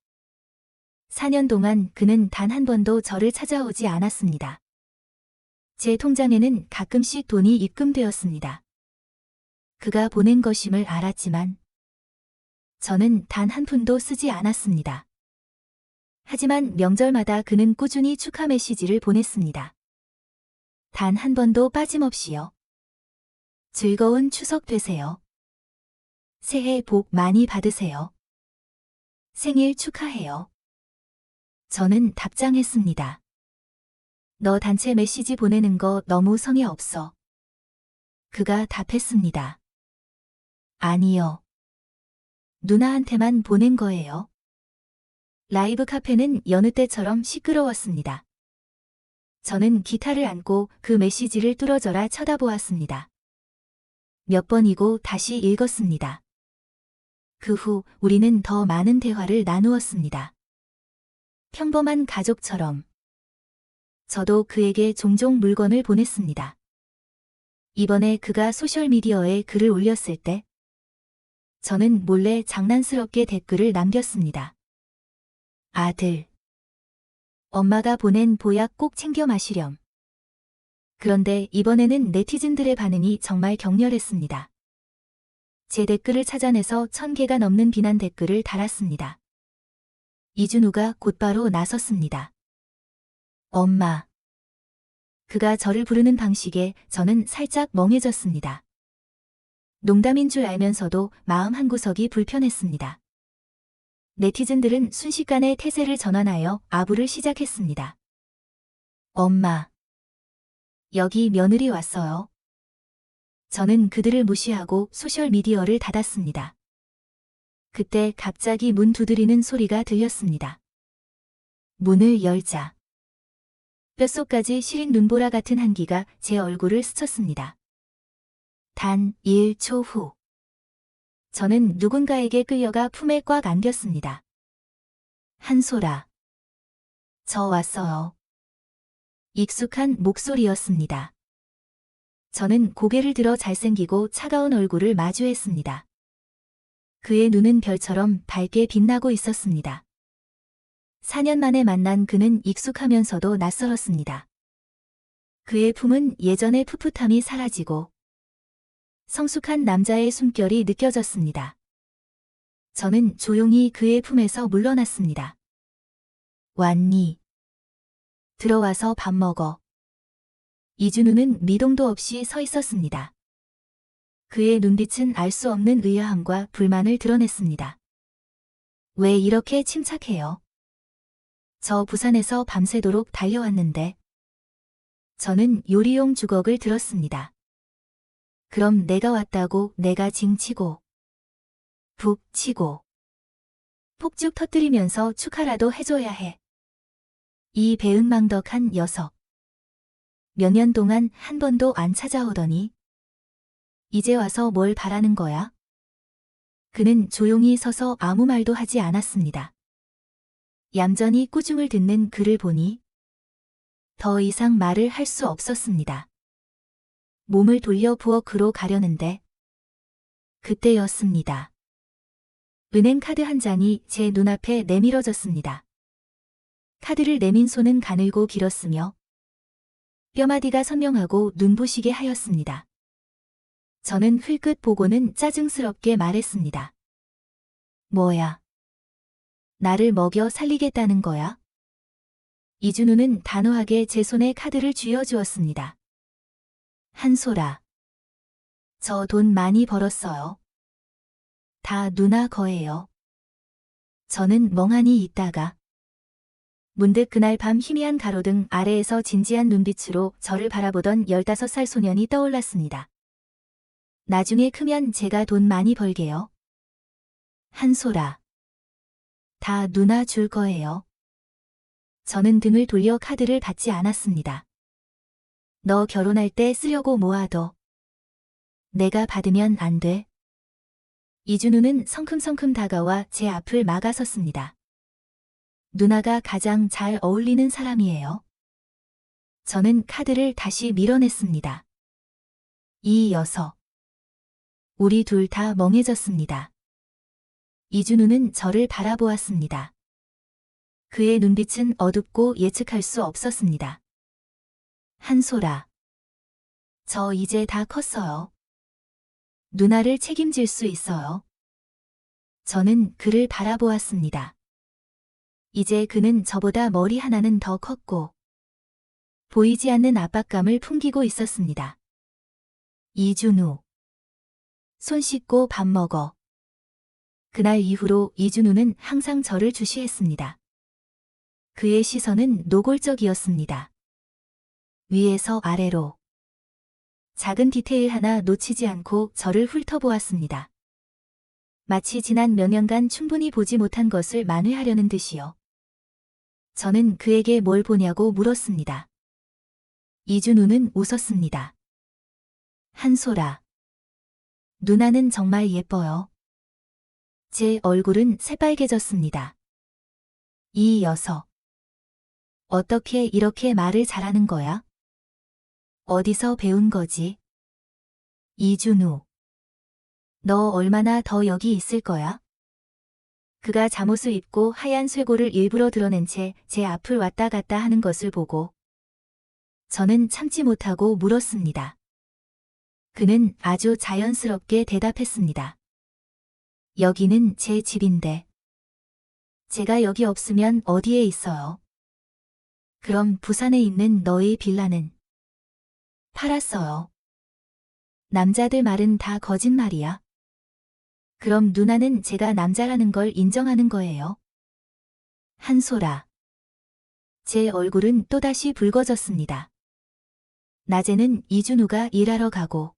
4년 동안 그는 단 한 번도 저를 찾아오지 않았습니다. 제 통장에는 가끔씩 돈이 입금되었습니다. 그가 보낸 것임을 알았지만 저는 단 한 푼도 쓰지 않았습니다. 하지만 명절마다 그는 꾸준히 축하 메시지를 보냈습니다. 단 한 번도 빠짐없이요. 즐거운 추석 되세요. 새해 복 많이 받으세요. 생일 축하해요. 저는 답장했습니다. 너 단체 메시지 보내는 거 너무 성의 없어. 그가 답했습니다. 아니요. 누나한테만 보낸 거예요. 라이브 카페는 여느 때처럼 시끄러웠습니다. 저는 기타를 안고 그 메시지를 뚫어져라 쳐다보았습니다. 몇 번이고 다시 읽었습니다. 그 후 우리는 더 많은 대화를 나누었습니다. 평범한 가족처럼. 저도 그에게 종종 물건을 보냈습니다. 이번에 그가 소셜미디어에 글을 올렸을 때 저는 몰래 장난스럽게 댓글을 남겼습니다. 아들. 엄마가 보낸 보약 꼭 챙겨 마시렴. 그런데 이번에는 네티즌들의 반응이 정말 격렬했습니다. 제 댓글을 찾아내서 1000개가 넘는 비난 댓글을 달았습니다. 이준우가 곧바로 나섰습니다. 엄마. 그가 저를 부르는 방식에 저는 살짝 멍해졌습니다. 농담인 줄 알면서도 마음 한구석이 불편했습니다. 네티즌들은 순식간에 태세를 전환하여 아부를 시작했습니다. 엄마. 여기 며느리 왔어요. 저는 그들을 무시하고 소셜미디어를 닫았습니다. 그때 갑자기 문 두드리는 소리가 들렸습니다. 문을 열자. 뼛속까지 시린 눈보라 같은 한기가 제 얼굴을 스쳤습니다. 단 1초 후. 저는 누군가에게 끌려가 품에 꽉 안겼습니다. 한소라. 저 왔어요. 익숙한 목소리였습니다. 저는 고개를 들어 잘생기고 차가운 얼굴을 마주했습니다. 그의 눈은 별처럼 밝게 빛나고 있었습니다. 4년 만에 만난 그는 익숙하면서도 낯설었습니다. 그의 품은 예전의 풋풋함이 사라지고 성숙한 남자의 숨결이 느껴졌습니다. 저는 조용히 그의 품에서 물러났습니다. 왔니? 들어와서 밥 먹어. 이준우는 미동도 없이 서 있었습니다. 그의 눈빛은 알 수 없는 의아함과 불만을 드러냈습니다. 왜 이렇게 침착해요? 저 부산에서 밤새도록 달려왔는데. 저는 요리용 주걱을 들었습니다. 그럼 내가 왔다고 내가 징치고 북 치고 폭죽 터뜨리면서 축하라도 해줘야 해. 이 배은망덕한 녀석. 몇 년 동안 한 번도 안 찾아오더니 이제 와서 뭘 바라는 거야? 그는 조용히 서서 아무 말도 하지 않았습니다. 얌전히 꾸중을 듣는 그를 보니 더 이상 말을 할 수 없었습니다. 몸을 돌려 부엌으로 가려는데 그때였습니다. 은행 카드 한 장이 제 눈앞에 내밀어졌습니다. 카드를 내민 손은 가늘고 길었으며 뼈마디가 선명하고 눈부시게 하였습니다. 저는 흘끗 보고는 짜증스럽게 말했습니다. 뭐야? 나를 먹여 살리겠다는 거야? 이준우는 단호하게 제 손에 카드를 쥐어주었습니다. 한솔아. 저 돈 많이 벌었어요. 다 누나 거예요. 저는 멍하니 있다가 문득 그날 밤 희미한 가로등 아래에서 진지한 눈빛으로 저를 바라보던 15살 소년이 떠올랐습니다. 나중에 크면 제가 돈 많이 벌게요. 한솔아. 다 누나 줄 거예요. 저는 등을 돌려 카드를 받지 않았습니다. 너 결혼할 때 쓰려고 모아둬. 내가 받으면 안 돼. 이준우는 성큼성큼 다가와 제 앞을 막아섰습니다. 누나가 가장 잘 어울리는 사람이에요. 저는 카드를 다시 밀어냈습니다. 이 녀석. 우리 둘 다 멍해졌습니다. 이준우는 저를 바라보았습니다. 그의 눈빛은 어둡고 예측할 수 없었습니다. 한솔아. 저 이제 다 컸어요. 누나를 책임질 수 있어요. 저는 그를 바라보았습니다. 이제 그는 저보다 머리 하나는 더 컸고 보이지 않는 압박감을 풍기고 있었습니다. 이준우. 손 씻고 밥 먹어. 그날 이후로 이준우는 항상 저를 주시했습니다. 그의 시선은 노골적이었습니다. 위에서 아래로. 작은 디테일 하나 놓치지 않고 저를 훑어보았습니다. 마치 지난 몇 년간 충분히 보지 못한 것을 만회하려는 듯이요. 저는 그에게 뭘 보냐고 물었습니다. 이준우는 웃었습니다. 한솔아. 누나는 정말 예뻐요. 제 얼굴은 새빨개졌습니다. 이 녀석. 어떻게 이렇게 말을 잘하는 거야? 어디서 배운 거지? 이준우. 너 얼마나 더 여기 있을 거야? 그가 잠옷을 입고 하얀 쇄골을 일부러 드러낸 채 제 앞을 왔다 갔다 하는 것을 보고 저는 참지 못하고 물었습니다. 그는 아주 자연스럽게 대답했습니다. 여기는 제 집인데. 제가 여기 없으면 어디에 있어요? 그럼 부산에 있는 너의 빌라는? 팔았어요. 남자들 말은 다 거짓말이야. 그럼 누나는 제가 남자라는 걸 인정하는 거예요? 한솔아. 제 얼굴은 또다시 붉어졌습니다. 낮에는 이준우가 일하러 가고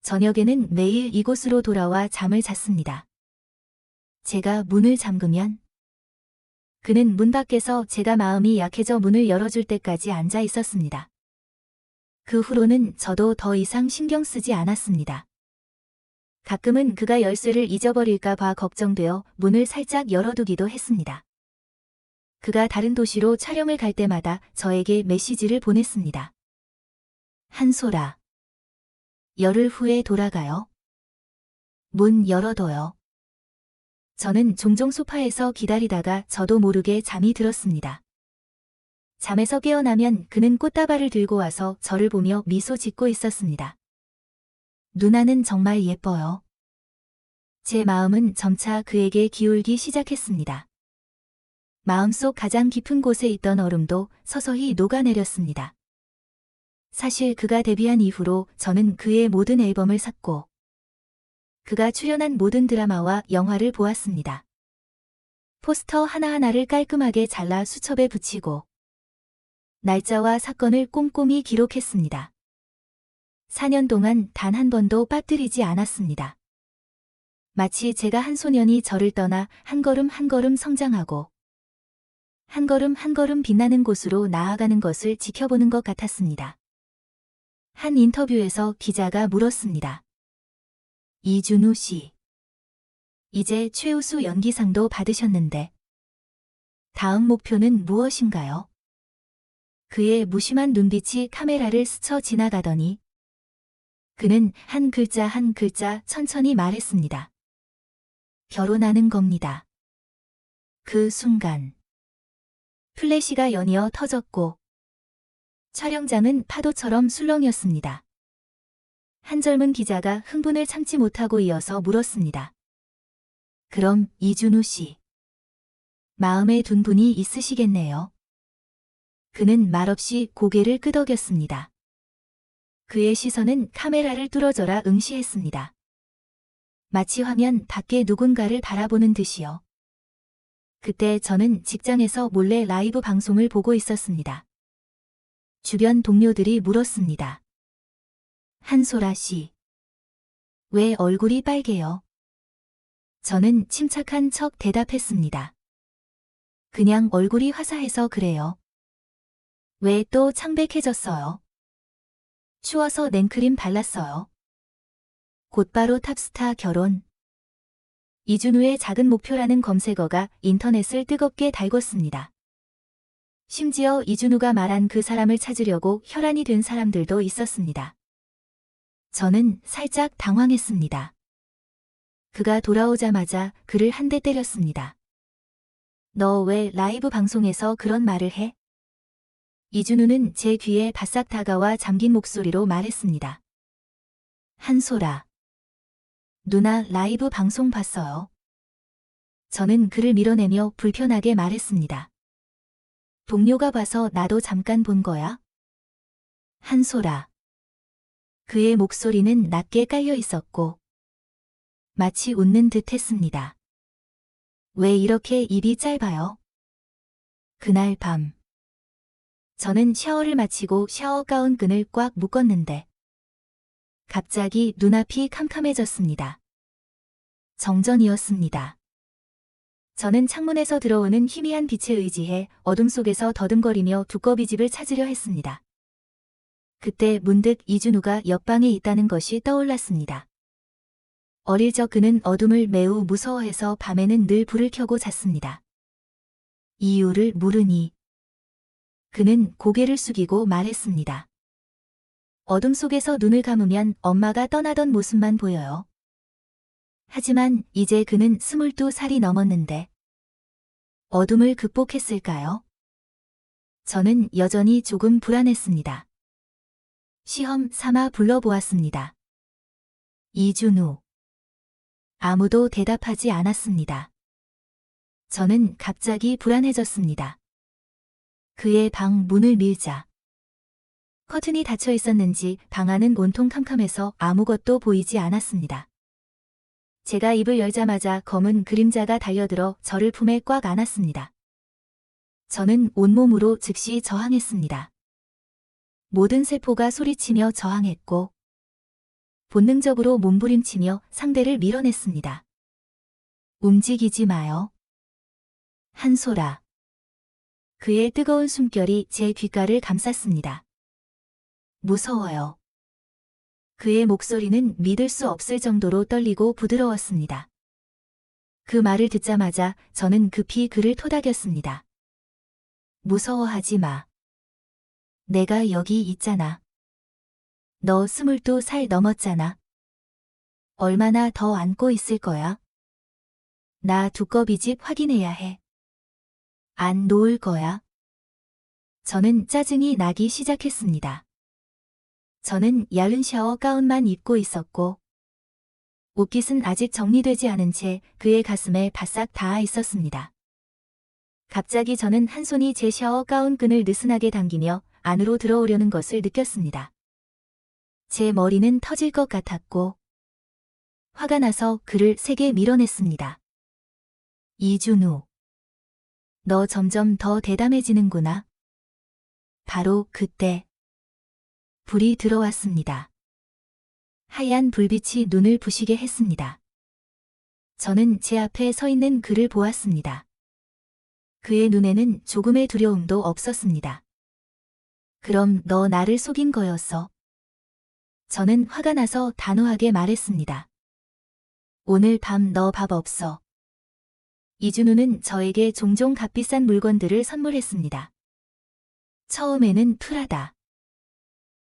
저녁에는 매일 이곳으로 돌아와 잠을 잤습니다. 제가 문을 잠그면 그는 문 밖에서 제가 마음이 약해져 문을 열어줄 때까지 앉아 있었습니다. 그 후로는 저도 더 이상 신경 쓰지 않았습니다. 가끔은 그가 열쇠를 잊어버릴까 봐 걱정되어 문을 살짝 열어두기도 했습니다. 그가 다른 도시로 촬영을 갈 때마다 저에게 메시지를 보냈습니다. 한솔아. 열흘 후에 돌아가요. 문 열어둬요. 저는 종종 소파에서 기다리다가 저도 모르게 잠이 들었습니다. 잠에서 깨어나면 그는 꽃다발을 들고 와서 저를 보며 미소 짓고 있었습니다. 누나는 정말 예뻐요. 제 마음은 점차 그에게 기울기 시작했습니다. 마음속 가장 깊은 곳에 있던 얼음도 서서히 녹아내렸습니다. 사실 그가 데뷔한 이후로 저는 그의 모든 앨범을 샀고 그가 출연한 모든 드라마와 영화를 보았습니다. 포스터 하나하나를 깔끔하게 잘라 수첩에 붙이고 날짜와 사건을 꼼꼼히 기록했습니다. 4년 동안 단 한 번도 빠뜨리지 않았습니다. 마치 제가 한 소년이 저를 떠나 한 걸음 한 걸음 성장하고 한 걸음 한 걸음 빛나는 곳으로 나아가는 것을 지켜보는 것 같았습니다. 한 인터뷰에서 기자가 물었습니다. 이준우 씨. 이제 최우수 연기상도 받으셨는데 다음 목표는 무엇인가요? 그의 무심한 눈빛이 카메라를 스쳐 지나가더니 그는 한 글자 한 글자 천천히 말했습니다. 결혼하는 겁니다. 그 순간 플래시가 연이어 터졌고 촬영장은 파도처럼 술렁였습니다. 한 젊은 기자가 흥분을 참지 못하고 이어서 물었습니다. 그럼 이준우 씨, 마음에 둔 분이 있으시겠네요. 그는 말없이 고개를 끄덕였습니다. 그의 시선은 카메라를 뚫어져라 응시했습니다. 마치 화면 밖에 누군가를 바라보는 듯이요. 그때 저는 직장에서 몰래 라이브 방송을 보고 있었습니다. 주변 동료들이 물었습니다. 한소라 씨, 왜 얼굴이 빨개요? 저는 침착한 척 대답했습니다. 그냥 얼굴이 화사해서 그래요. 왜 또 창백해졌어요? 추워서 냉크림 발랐어요. 곧바로 탑스타 결혼. 이준우의 작은 목표라는 검색어가 인터넷을 뜨겁게 달궜습니다. 심지어 이준우가 말한 그 사람을 찾으려고 혈안이 된 사람들도 있었습니다. 저는 살짝 당황했습니다. 그가 돌아오자마자 그를 한 대 때렸습니다. 너 왜 라이브 방송에서 그런 말을 해? 이준우는 제 귀에 바싹 다가와 잠긴 목소리로 말했습니다. 한소라. 누나 라이브 방송 봤어요. 저는 그를 밀어내며 불편하게 말했습니다. 동료가 봐서 나도 잠깐 본 거야? 한소라. 그의 목소리는 낮게 깔려 있었고 마치 웃는 듯 했습니다. 왜 이렇게 입이 짧아요? 그날 밤 저는 샤워를 마치고 샤워 가운 끈을 꽉 묶었는데 갑자기 눈앞이 캄캄해졌습니다. 정전이었습니다. 저는 창문에서 들어오는 희미한 빛에 의지해 어둠 속에서 더듬거리며 두꺼비 집을 찾으려 했습니다. 그때 문득 이준우가 옆방에 있다는 것이 떠올랐습니다. 어릴 적 그는 어둠을 매우 무서워해서 밤에는 늘 불을 켜고 잤습니다. 이유를 물으니 그는 고개를 숙이고 말했습니다. 어둠 속에서 눈을 감으면 엄마가 떠나던 모습만 보여요. 하지만 이제 그는 22살이 넘었는데 어둠을 극복했을까요? 저는 여전히 조금 불안했습니다. 시험 삼아 불러보았습니다. 이준우. 아무도 대답하지 않았습니다. 저는 갑자기 불안해졌습니다. 그의 방 문을 밀자 커튼이 닫혀 있었는지 방 안은 온통 캄캄해서 아무것도 보이지 않았습니다. 제가 입을 열자마자 검은 그림자가 달려들어 저를 품에 꽉 안았습니다. 저는 온몸으로 즉시 저항했습니다. 모든 세포가 소리치며 저항했고 본능적으로 몸부림치며 상대를 밀어냈습니다. 움직이지 마요. 한소라. 그의 뜨거운 숨결이 제 귓가를 감쌌습니다. 무서워요. 그의 목소리는 믿을 수 없을 정도로 떨리고 부드러웠습니다. 그 말을 듣자마자 저는 급히 그를 토닥였습니다. 무서워하지 마. 내가 여기 있잖아. 너 22살 넘었잖아. 얼마나 더 안고 있을 거야? 나 두꺼비 집 확인해야 해. 안 놓을 거야. 저는 짜증이 나기 시작했습니다. 저는 야른 샤워 가운만 입고 있었고 옷깃은 아직 정리되지 않은 채 그의 가슴에 바싹 닿아 있었습니다. 갑자기 저는 한 손이 제 샤워 가운 끈을 느슨하게 당기며 안으로 들어오려는 것을 느꼈습니다. 제 머리는 터질 것 같았고 화가 나서 그를 세게 밀어냈습니다. 이준우, 너 점점 더 대담해지는구나. 바로 그때 불이 들어왔습니다. 하얀 불빛이 눈을 부시게 했습니다. 저는 제 앞에 서 있는 그를 보았습니다. 그의 눈에는 조금의 두려움도 없었습니다. 그럼 너 나를 속인 거였어? 저는 화가 나서 단호하게 말했습니다. 오늘 밤 너 밥 없어. 이준우는 저에게 종종 값비싼 물건들을 선물했습니다. 처음에는 프라다,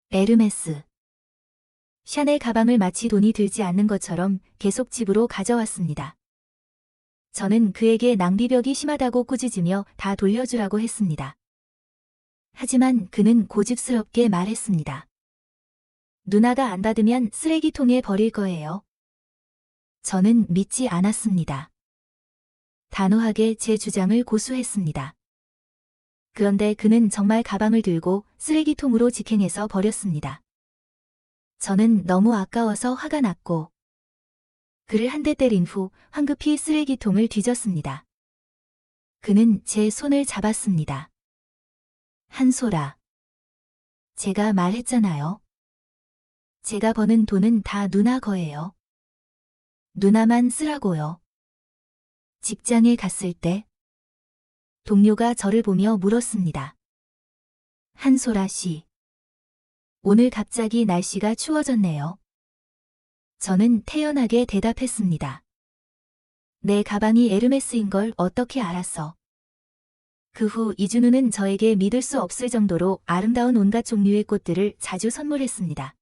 에르메스, 샤넬 가방을 마치 돈이 들지 않는 것처럼 계속 집으로 가져왔습니다. 저는 그에게 낭비벽이 심하다고 꾸짖으며 다 돌려주라고 했습니다. 하지만 그는 고집스럽게 말했습니다. 누나가 안 받으면 쓰레기통에 버릴 거예요. 저는 믿지 않았습니다. 단호하게 제 주장을 고수했습니다. 그런데 그는 정말 가방을 들고 쓰레기통으로 직행해서 버렸습니다. 저는 너무 아까워서 화가 났고 그를 한 대 때린 후 황급히 쓰레기통을 뒤졌습니다. 그는 제 손을 잡았습니다. 한솔아, 제가 말했잖아요. 제가 버는 돈은 다 누나 거예요. 누나만 쓰라고요. 직장에 갔을 때 동료가 저를 보며 물었습니다. 한솔아 씨, 오늘 갑자기 날씨가 추워졌네요. 저는 태연하게 대답했습니다. 내 가방이 에르메스인 걸 어떻게 알았어? 그 후 이준우는 저에게 믿을 수 없을 정도로 아름다운 온갖 종류의 꽃들을 자주 선물했습니다.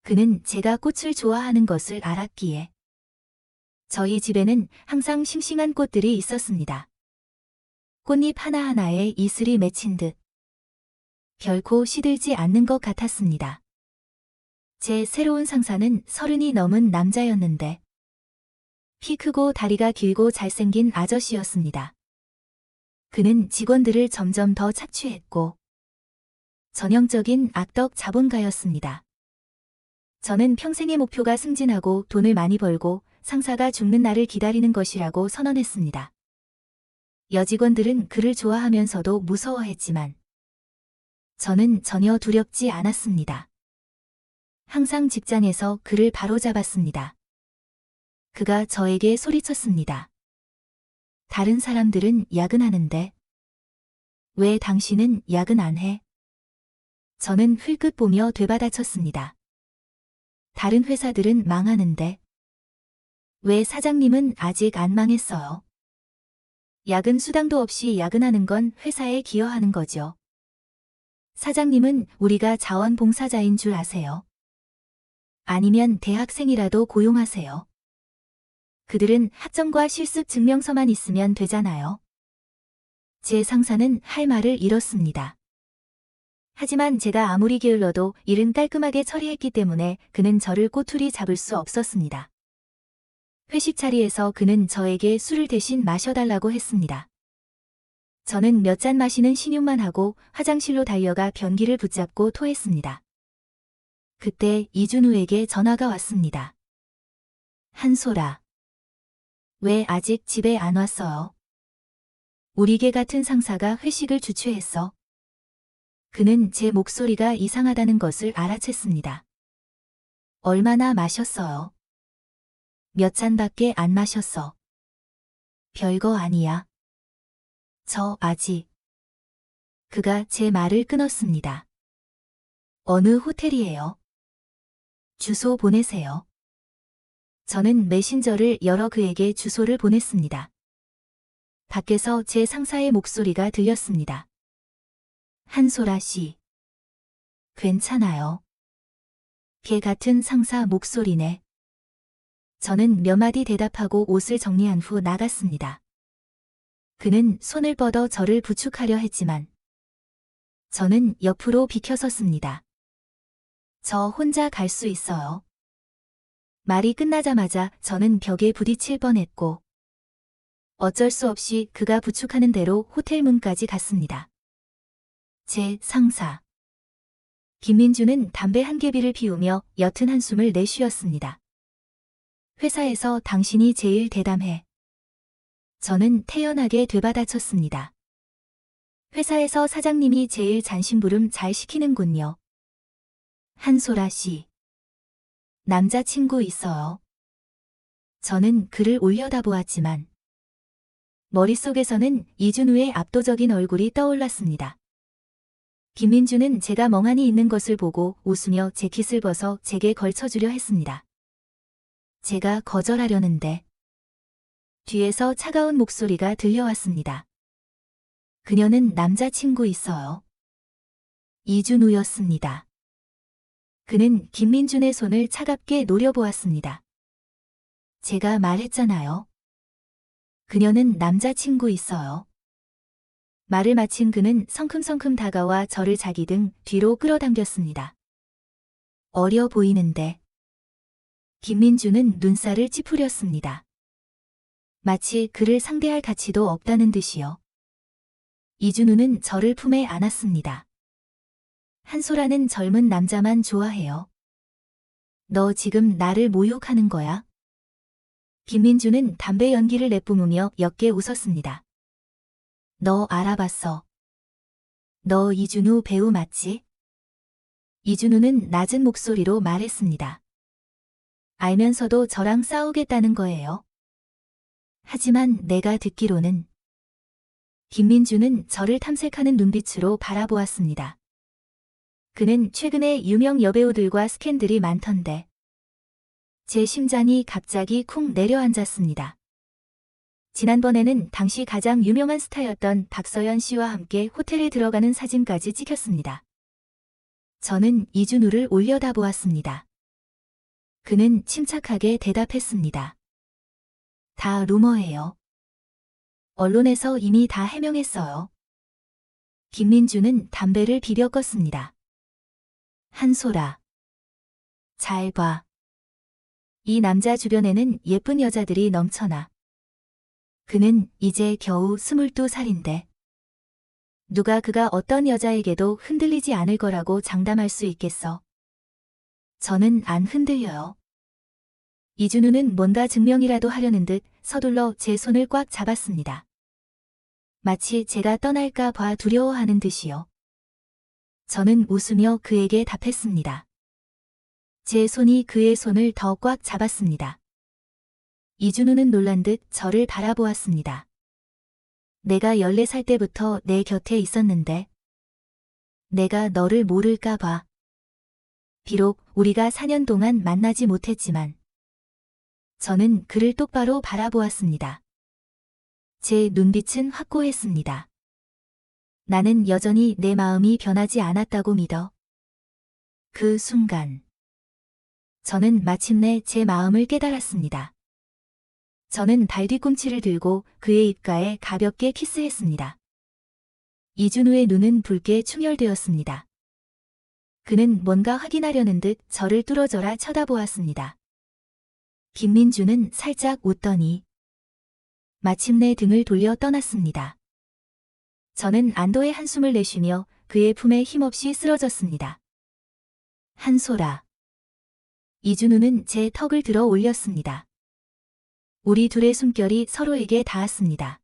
그는 제가 꽃을 좋아하는 것을 알았기에 저희 집에는 항상 싱싱한 꽃들이 있었습니다. 꽃잎 하나하나에 이슬이 맺힌 듯 결코 시들지 않는 것 같았습니다. 제 새로운 상사는 30이 넘은 남자였는데 키 크고 다리가 길고 잘생긴 아저씨였습니다. 그는 직원들을 점점 더 착취했고 전형적인 악덕 자본가였습니다. 저는 평생의 목표가 승진하고 돈을 많이 벌고 상사가 죽는 날을 기다리는 것이라고 선언했습니다. 여직원들은 그를 좋아하면서도 무서워했지만 저는 전혀 두렵지 않았습니다. 항상 직장에서 그를 바로잡았습니다. 그가 저에게 소리쳤습니다. 다른 사람들은 야근하는데 왜 당신은 야근 안 해? 저는 흘끗 보며 되받아쳤습니다. 다른 회사들은 망하는데 왜 사장님은 아직 안 망했어요? 야근 수당도 없이 야근하는 건 회사에 기여하는 거죠. 사장님은 우리가 자원봉사자인 줄 아세요? 아니면 대학생이라도 고용하세요. 그들은 학점과 실습 증명서만 있으면 되잖아요. 제 상사는 할 말을 잃었습니다. 하지만 제가 아무리 게을러도 일은 깔끔하게 처리했기 때문에 그는 저를 꼬투리 잡을 수 없었습니다. 회식 자리에서 그는 저에게 술을 대신 마셔달라고 했습니다. 저는 몇 잔 마시는 신용만 하고 화장실로 달려가 변기를 붙잡고 토했습니다. 그때 이준우에게 전화가 왔습니다. 한솔아, 왜 아직 집에 안 왔어요? 우리 개 같은 상사가 회식을 주최했어. 그는 제 목소리가 이상하다는 것을 알아챘습니다. 얼마나 마셨어요? 몇 잔밖에 안 마셨어. 별거 아니야. 저 아직. 그가 제 말을 끊었습니다. 어느 호텔이에요? 주소 보내세요. 저는 메신저를 열어 그에게 주소를 보냈습니다. 밖에서 제 상사의 목소리가 들렸습니다. 한솔아 씨. 괜찮아요. 개 같은 상사 목소리네. 저는 몇 마디 대답하고 옷을 정리한 후 나갔습니다. 그는 손을 뻗어 저를 부축하려 했지만 저는 옆으로 비켜섰습니다. 저 혼자 갈 수 있어요. 말이 끝나자마자 저는 벽에 부딪힐 뻔했고 어쩔 수 없이 그가 부축하는 대로 호텔 문까지 갔습니다. 제 상사. 김민주는 담배 한 개비를 피우며 옅은 한숨을 내쉬었습니다. 회사에서 당신이 제일 대담해. 저는 태연하게 되받아쳤습니다. 회사에서 사장님이 제일 잔심부름 잘 시키는군요. 한소라 씨. 남자친구 있어요. 저는 그를 올려다보았지만 머릿속에서는 이준우의 압도적인 얼굴이 떠올랐습니다. 김민주는 제가 멍하니 있는 것을 보고 웃으며 재킷을 벗어 제게 걸쳐주려 했습니다. 제가 거절하려는데 뒤에서 차가운 목소리가 들려왔습니다. 그녀는 남자친구 있어요. 이준우였습니다. 그는 김민준의 손을 차갑게 노려보았습니다. 제가 말했잖아요. 그녀는 남자친구 있어요. 말을 마친 그는 성큼성큼 다가와 저를 자기 등 뒤로 끌어당겼습니다. 어려 보이는데. 김민주는 눈살을 찌푸렸습니다. 마치 그를 상대할 가치도 없다는 듯이요. 이준우는 저를 품에 안았습니다. 한소라는 젊은 남자만 좋아해요. 너 지금 나를 모욕하는 거야? 김민주는 담배 연기를 내뿜으며 옅게 웃었습니다. 너 알아봤어. 너 이준우 배우 맞지? 이준우는 낮은 목소리로 말했습니다. 알면서도 저랑 싸우겠다는 거예요. 하지만 내가 듣기로는 김민주는 저를 탐색하는 눈빛으로 바라보았습니다. 그는 최근에 유명 여배우들과 스캔들이 많던데. 제 심장이 갑자기 쿵 내려앉았습니다. 지난번에는 당시 가장 유명한 스타였던 박서연 씨와 함께 호텔에 들어가는 사진까지 찍혔습니다. 저는 이준우를 올려다보았습니다. 그는 침착하게 대답했습니다. 다 루머예요. 언론에서 이미 다 해명했어요. 김민주는 담배를 비벼 껐습니다. 한소라. 잘 봐. 이 남자 주변에는 예쁜 여자들이 넘쳐나. 그는 이제 겨우 22살인데. 누가 그가 어떤 여자에게도 흔들리지 않을 거라고 장담할 수 있겠어. 저는 안 흔들려요. 이준우는 뭔가 증명이라도 하려는 듯 서둘러 제 손을 꽉 잡았습니다. 마치 제가 떠날까 봐 두려워하는 듯이요. 저는 웃으며 그에게 답했습니다. 제 손이 그의 손을 더 꽉 잡았습니다. 이준우는 놀란 듯 저를 바라보았습니다. 내가 14살 때부터 내 곁에 있었는데 내가 너를 모를까 봐. 비록 우리가 4년 동안 만나지 못했지만 저는 그를 똑바로 바라보았습니다. 제 눈빛은 확고했습니다. 나는 여전히 내 마음이 변하지 않았다고 믿어. 그 순간 저는 마침내 제 마음을 깨달았습니다. 저는 발뒤꿈치를 들고 그의 입가에 가볍게 키스했습니다. 이준우의 눈은 붉게 충혈되었습니다. 그는 뭔가 확인하려는 듯 저를 뚫어져라 쳐다보았습니다. 김민주는 살짝 웃더니 마침내 등을 돌려 떠났습니다. 저는 안도의 한숨을 내쉬며 그의 품에 힘없이 쓰러졌습니다. 한소라. 이준우는 제 턱을 들어 올렸습니다. 우리 둘의 숨결이 서로에게 닿았습니다.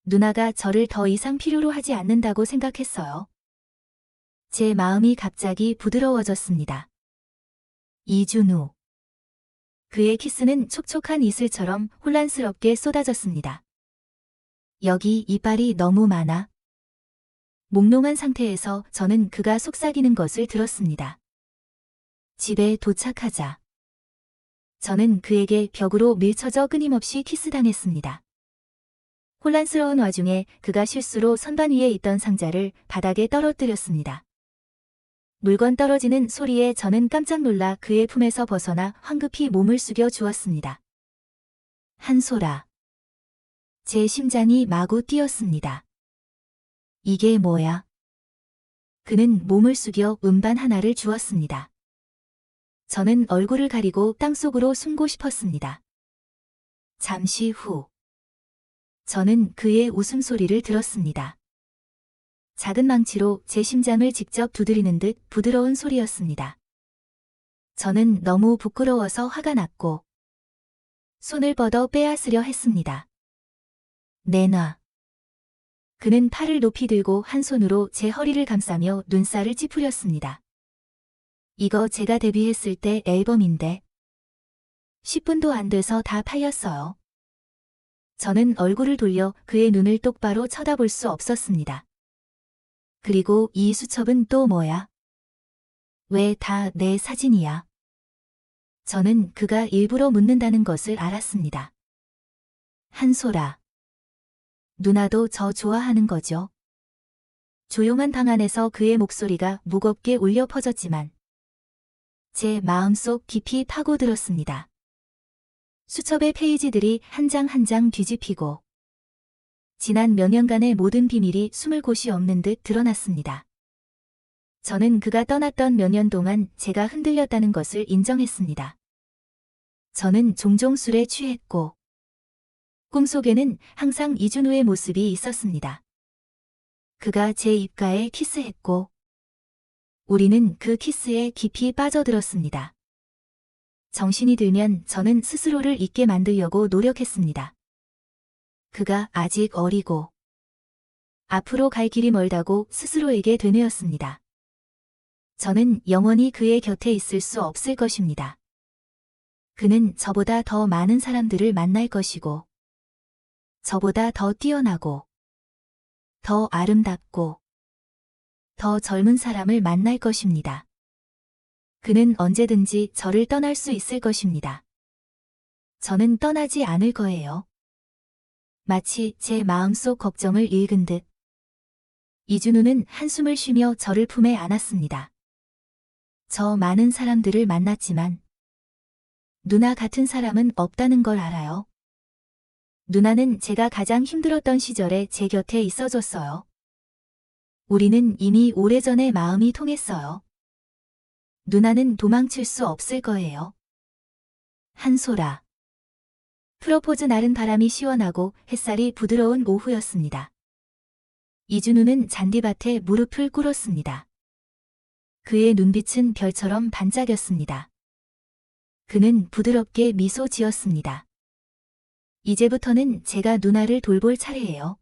누나가 저를 더 이상 필요로 하지 않는다고 생각했어요. 제 마음이 갑자기 부드러워졌습니다. 이준우. 그의 키스는 촉촉한 이슬처럼 혼란스럽게 쏟아졌습니다. 여기 이빨이 너무 많아. 몽롱한 상태에서 저는 그가 속삭이는 것을 들었습니다. 집에 도착하자. 저는 그에게 벽으로 밀쳐져 끊임없이 키스당했습니다. 혼란스러운 와중에 그가 실수로 선반 위에 있던 상자를 바닥에 떨어뜨렸습니다. 물건 떨어지는 소리에 저는 깜짝 놀라 그의 품에서 벗어나 황급히 몸을 숙여 주었습니다. 한소라. 제 심장이 마구 뛰었습니다. 이게 뭐야? 그는 몸을 숙여 음반 하나를 주었습니다. 저는 얼굴을 가리고 땅속으로 숨고 싶었습니다. 잠시 후, 저는 그의 웃음소리를 들었습니다. 작은 망치로 제 심장을 직접 두드리는 듯 부드러운 소리였습니다. 저는 너무 부끄러워서 화가 났고, 손을 뻗어 빼앗으려 했습니다. 내놔. 그는 팔을 높이 들고 한 손으로 제 허리를 감싸며 눈살을 찌푸렸습니다. 이거 제가 데뷔했을 때 앨범인데 10분도 안 돼서 다 팔렸어요. 저는 얼굴을 돌려 그의 눈을 똑바로 쳐다볼 수 없었습니다. 그리고 이 수첩은 또 뭐야? 왜 다 내 사진이야? 저는 그가 일부러 묻는다는 것을 알았습니다. 한솔아. 누나도 저 좋아하는 거죠? 조용한 방 안에서 그의 목소리가 무겁게 울려 퍼졌지만 제 마음속 깊이 파고들었습니다. 수첩의 페이지들이 한 장 한 장 뒤집히고 지난 몇 년간의 모든 비밀이 숨을 곳이 없는 듯 드러났습니다. 저는 그가 떠났던 몇 년 동안 제가 흔들렸다는 것을 인정했습니다. 저는 종종 술에 취했고 꿈속에는 항상 이준우의 모습이 있었습니다. 그가 제 입가에 키스했고 우리는 그 키스에 깊이 빠져들었습니다. 정신이 들면 저는 스스로를 잊게 만들려고 노력했습니다. 그가 아직 어리고 앞으로 갈 길이 멀다고 스스로에게 되뇌었습니다. 저는 영원히 그의 곁에 있을 수 없을 것입니다. 그는 저보다 더 많은 사람들을 만날 것이고 저보다 더 뛰어나고 더 아름답고 더 젊은 사람을 만날 것입니다. 그는 언제든지 저를 떠날 수 있을 것입니다. 저는 떠나지 않을 거예요. 마치 제 마음속 걱정을 읽은 듯 이준우는 한숨을 쉬며 저를 품에 안았습니다. 저 많은 사람들을 만났지만 누나 같은 사람은 없다는 걸 알아요. 누나는 제가 가장 힘들었던 시절에 제 곁에 있어줬어요. 우리는 이미 오래전에 마음이 통했어요. 누나는 도망칠 수 없을 거예요. 한솔아. 프로포즈 날은 바람이 시원하고 햇살이 부드러운 오후였습니다. 이준우는 잔디밭에 무릎을 꿇었습니다. 그의 눈빛은 별처럼 반짝였습니다. 그는 부드럽게 미소 지었습니다. 이제부터는 제가 누나를 돌볼 차례예요.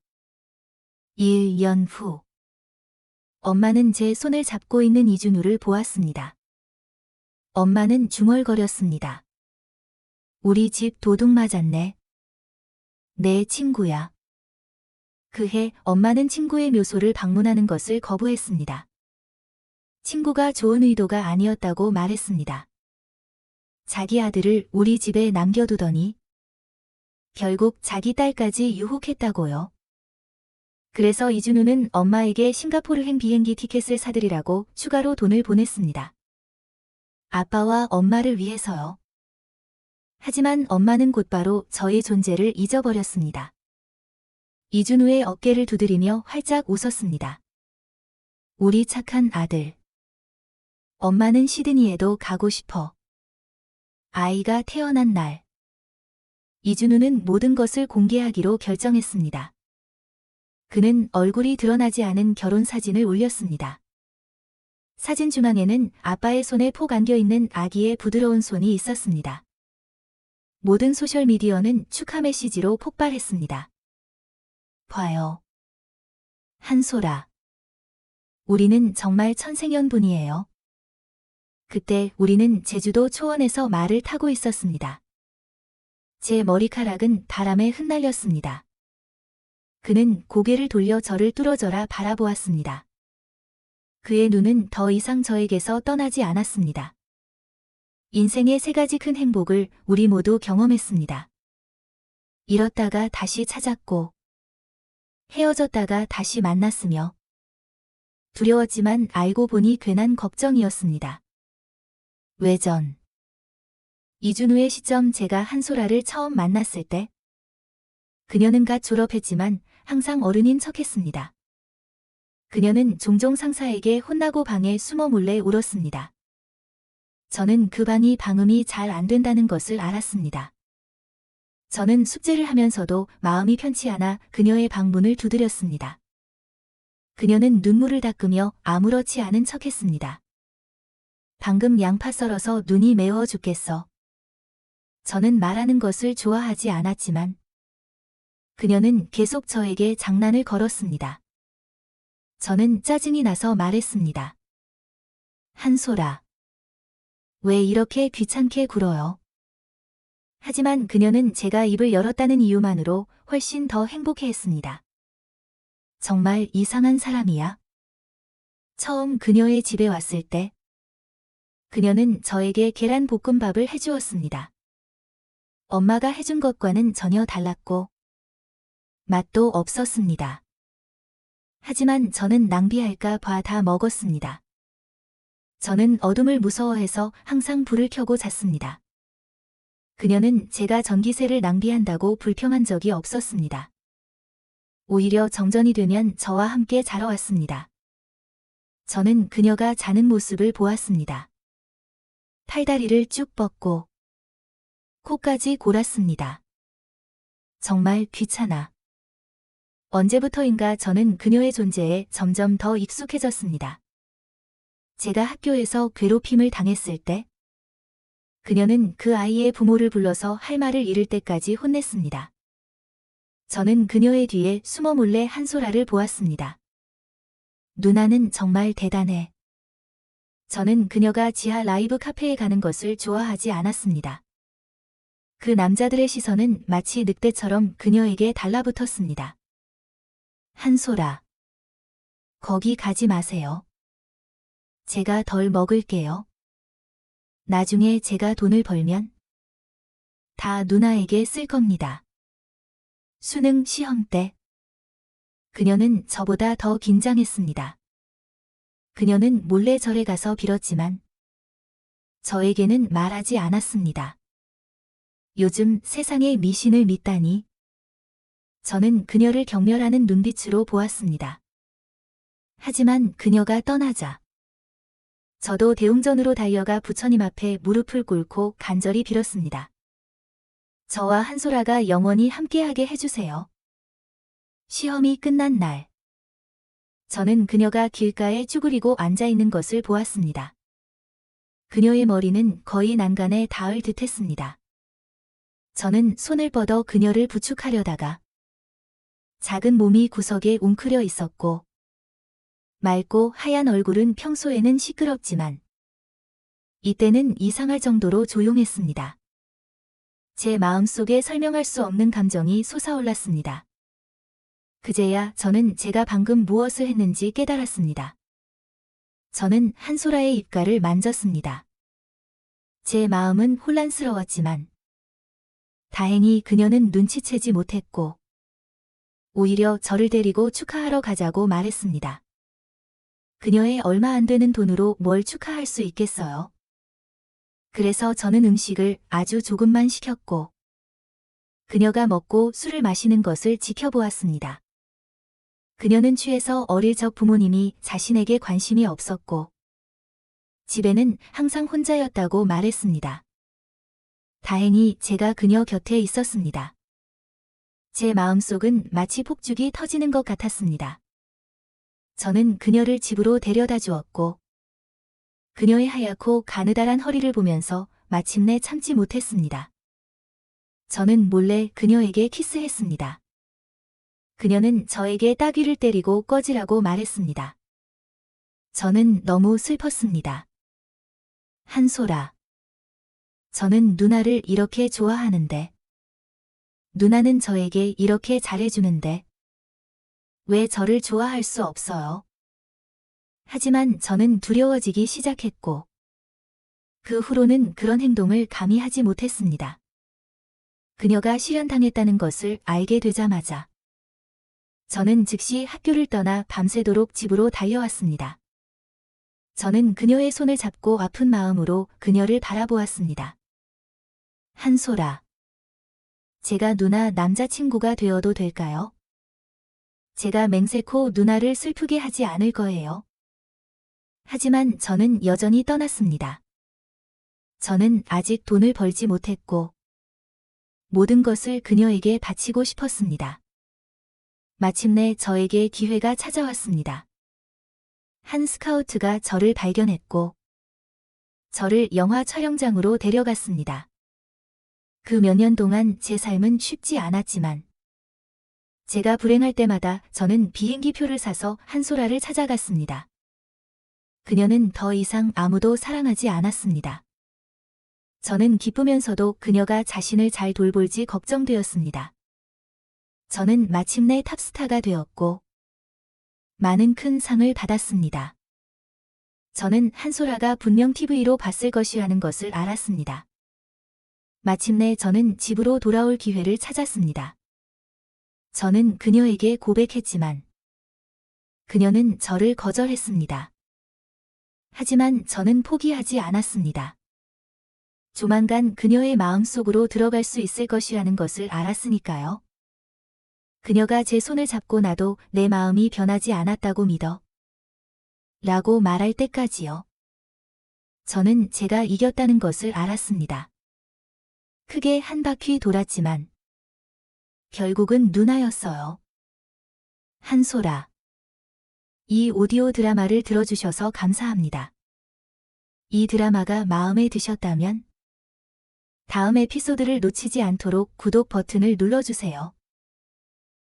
1년 후. 엄마는 제 손을 잡고 있는 이준우를 보았습니다. 엄마는 중얼거렸습니다. 우리 집 도둑 맞았네. 내 친구야. 그해 엄마는 친구의 묘소를 방문하는 것을 거부했습니다. 친구가 좋은 의도가 아니었다고 말했습니다. 자기 아들을 우리 집에 남겨두더니 결국 자기 딸까지 유혹했다고요. 그래서 이준우는 엄마에게 싱가포르행 비행기 티켓을 사드리라고 추가로 돈을 보냈습니다. 아빠와 엄마를 위해서요. 하지만 엄마는 곧바로 저의 존재를 잊어버렸습니다. 이준우의 어깨를 두드리며 활짝 웃었습니다. 우리 착한 아들. 엄마는 시드니에도 가고 싶어. 아이가 태어난 날. 이준우는 모든 것을 공개하기로 결정했습니다. 그는 얼굴이 드러나지 않은 결혼 사진을 올렸습니다. 사진 중앙에는 아빠의 손에 폭 안겨있는 아기의 부드러운 손이 있었습니다. 모든 소셜미디어는 축하 메시지로 폭발했습니다. 봐요. 한솔아. 우리는 정말 천생연분이에요. 그때 우리는 제주도 초원에서 말을 타고 있었습니다. 제 머리카락은 바람에 흩날렸습니다. 그는 고개를 돌려 저를 뚫어져라 바라보았습니다. 그의 눈은 더 이상 저에게서 떠나지 않았습니다. 인생의 세 가지 큰 행복을 우리 모두 경험했습니다. 잃었다가 다시 찾았고, 헤어졌다가 다시 만났으며, 두려웠지만 알고 보니 괜한 걱정이었습니다. 외전. 이준우의 시점 제가 한솔아를 처음 만났을 때, 그녀는 갓 졸업했지만 항상 어른인 척했습니다. 그녀는 종종 상사에게 혼나고 방에 숨어 몰래 울었습니다. 저는 그 방이 방음이 잘 안 된다는 것을 알았습니다. 저는 숙제를 하면서도 마음이 편치 않아 그녀의 방문을 두드렸습니다. 그녀는 눈물을 닦으며 아무렇지 않은 척했습니다. 방금 양파 썰어서 눈이 매워 죽겠어. 저는 말하는 것을 좋아하지 않았지만 그녀는 계속 저에게 장난을 걸었습니다. 저는 짜증이 나서 말했습니다. 한솔아, 왜 이렇게 귀찮게 굴어요? 하지만 그녀는 제가 입을 열었다는 이유만으로 훨씬 더 행복해했습니다. 정말 이상한 사람이야. 처음 그녀의 집에 왔을 때 그녀는 저에게 계란 볶음밥을 해주었습니다. 엄마가 해준 것과는 전혀 달랐고 맛도 없었습니다. 하지만 저는 낭비할까 봐 다 먹었습니다. 저는 어둠을 무서워해서 항상 불을 켜고 잤습니다. 그녀는 제가 전기세를 낭비한다고 불평한 적이 없었습니다. 오히려 정전이 되면 저와 함께 자러 왔습니다. 저는 그녀가 자는 모습을 보았습니다. 팔다리를 쭉 뻗고 코까지 골았습니다. 정말 귀찮아. 언제부터인가 저는 그녀의 존재에 점점 더 익숙해졌습니다. 제가 학교에서 괴롭힘을 당했을 때 그녀는 그 아이의 부모를 불러서 할 말을 잃을 때까지 혼냈습니다. 저는 그녀의 뒤에 숨어 몰래 한솔아를 보았습니다. 누나는 정말 대단해. 저는 그녀가 지하 라이브 카페에 가는 것을 좋아하지 않았습니다. 그 남자들의 시선은 마치 늑대처럼 그녀에게 달라붙었습니다. 한솔아, 거기 가지 마세요. 제가 덜 먹을게요. 나중에 제가 돈을 벌면 다 누나에게 쓸 겁니다. 수능 시험 때 그녀는 저보다 더 긴장했습니다. 그녀는 몰래 절에 가서 빌었지만 저에게는 말하지 않았습니다. 요즘 세상의 미신을 믿다니. 저는 그녀를 경멸하는 눈빛으로 보았습니다. 하지만 그녀가 떠나자 저도 대웅전으로 달려가 부처님 앞에 무릎을 꿇고 간절히 빌었습니다. 저와 한솔아가 영원히 함께하게 해주세요. 시험이 끝난 날 저는 그녀가 길가에 쭈그리고 앉아있는 것을 보았습니다. 그녀의 머리는 거의 난간에 닿을 듯했습니다. 저는 손을 뻗어 그녀를 부축하려다가 작은 몸이 구석에 웅크려 있었고 맑고 하얀 얼굴은 평소에는 시끄럽지만 이때는 이상할 정도로 조용했습니다. 제 마음속에 설명할 수 없는 감정이 솟아올랐습니다. 그제야 저는 제가 방금 무엇을 했는지 깨달았습니다. 저는 한솔아의 입가를 만졌습니다. 제 마음은 혼란스러웠지만 다행히 그녀는 눈치채지 못했고 오히려 저를 데리고 축하하러 가자고 말했습니다. 그녀의 얼마 안 되는 돈으로 뭘 축하할 수 있겠어요? 그래서 저는 음식을 아주 조금만 시켰고 그녀가 먹고 술을 마시는 것을 지켜보았습니다. 그녀는 취해서 어릴 적 부모님이 자신에게 관심이 없었고 집에는 항상 혼자였다고 말했습니다. 다행히 제가 그녀 곁에 있었습니다. 제 마음속은 마치 폭죽이 터지는 것 같았습니다. 저는 그녀를 집으로 데려다 주었고 그녀의 하얗고 가느다란 허리를 보면서 마침내 참지 못했습니다. 저는 몰래 그녀에게 키스했습니다. 그녀는 저에게 따귀를 때리고 꺼지라고 말했습니다. 저는 너무 슬펐습니다. 한솔아, 저는 누나를 이렇게 좋아하는데 누나는 저에게 이렇게 잘해주는데 왜 저를 좋아할 수 없어요? 하지만 저는 두려워지기 시작했고 그 후로는 그런 행동을 감히 하지 못했습니다. 그녀가 실현당했다는 것을 알게 되자마자 저는 즉시 학교를 떠나 밤새도록 집으로 달려왔습니다. 저는 그녀의 손을 잡고 아픈 마음으로 그녀를 바라보았습니다. 한솔아, 제가 누나 남자친구가 되어도 될까요? 제가 맹세코 누나를 슬프게 하지 않을 거예요. 하지만 저는 여전히 떠났습니다. 저는 아직 돈을 벌지 못했고 모든 것을 그녀에게 바치고 싶었습니다. 마침내 저에게 기회가 찾아왔습니다. 한 스카우트가 저를 발견했고 저를 영화 촬영장으로 데려갔습니다. 그 몇 년 동안 제 삶은 쉽지 않았지만 제가 불행할 때마다 저는 비행기 표를 사서 한소라를 찾아갔습니다. 그녀는 더 이상 아무도 사랑하지 않았습니다. 저는 기쁘면서도 그녀가 자신을 잘 돌볼지 걱정되었습니다. 저는 마침내 탑스타가 되었고 많은 큰 상을 받았습니다. 저는 한소라가 분명 TV로 봤을 것이라는 것을 알았습니다. 마침내 저는 집으로 돌아올 기회를 찾았습니다. 저는 그녀에게 고백했지만 그녀는 저를 거절했습니다. 하지만 저는 포기하지 않았습니다. 조만간 그녀의 마음속으로 들어갈 수 있을 것이라는 것을 알았으니까요. 그녀가 제 손을 잡고 나도 내 마음이 변하지 않았다고 믿어. 라고 말할 때까지요. 저는 제가 이겼다는 것을 알았습니다. 크게 한 바퀴 돌았지만 결국은 누나였어요. 한소라. 이 오디오 드라마를 들어주셔서 감사합니다. 이 드라마가 마음에 드셨다면 다음 에피소드를 놓치지 않도록 구독 버튼을 눌러주세요.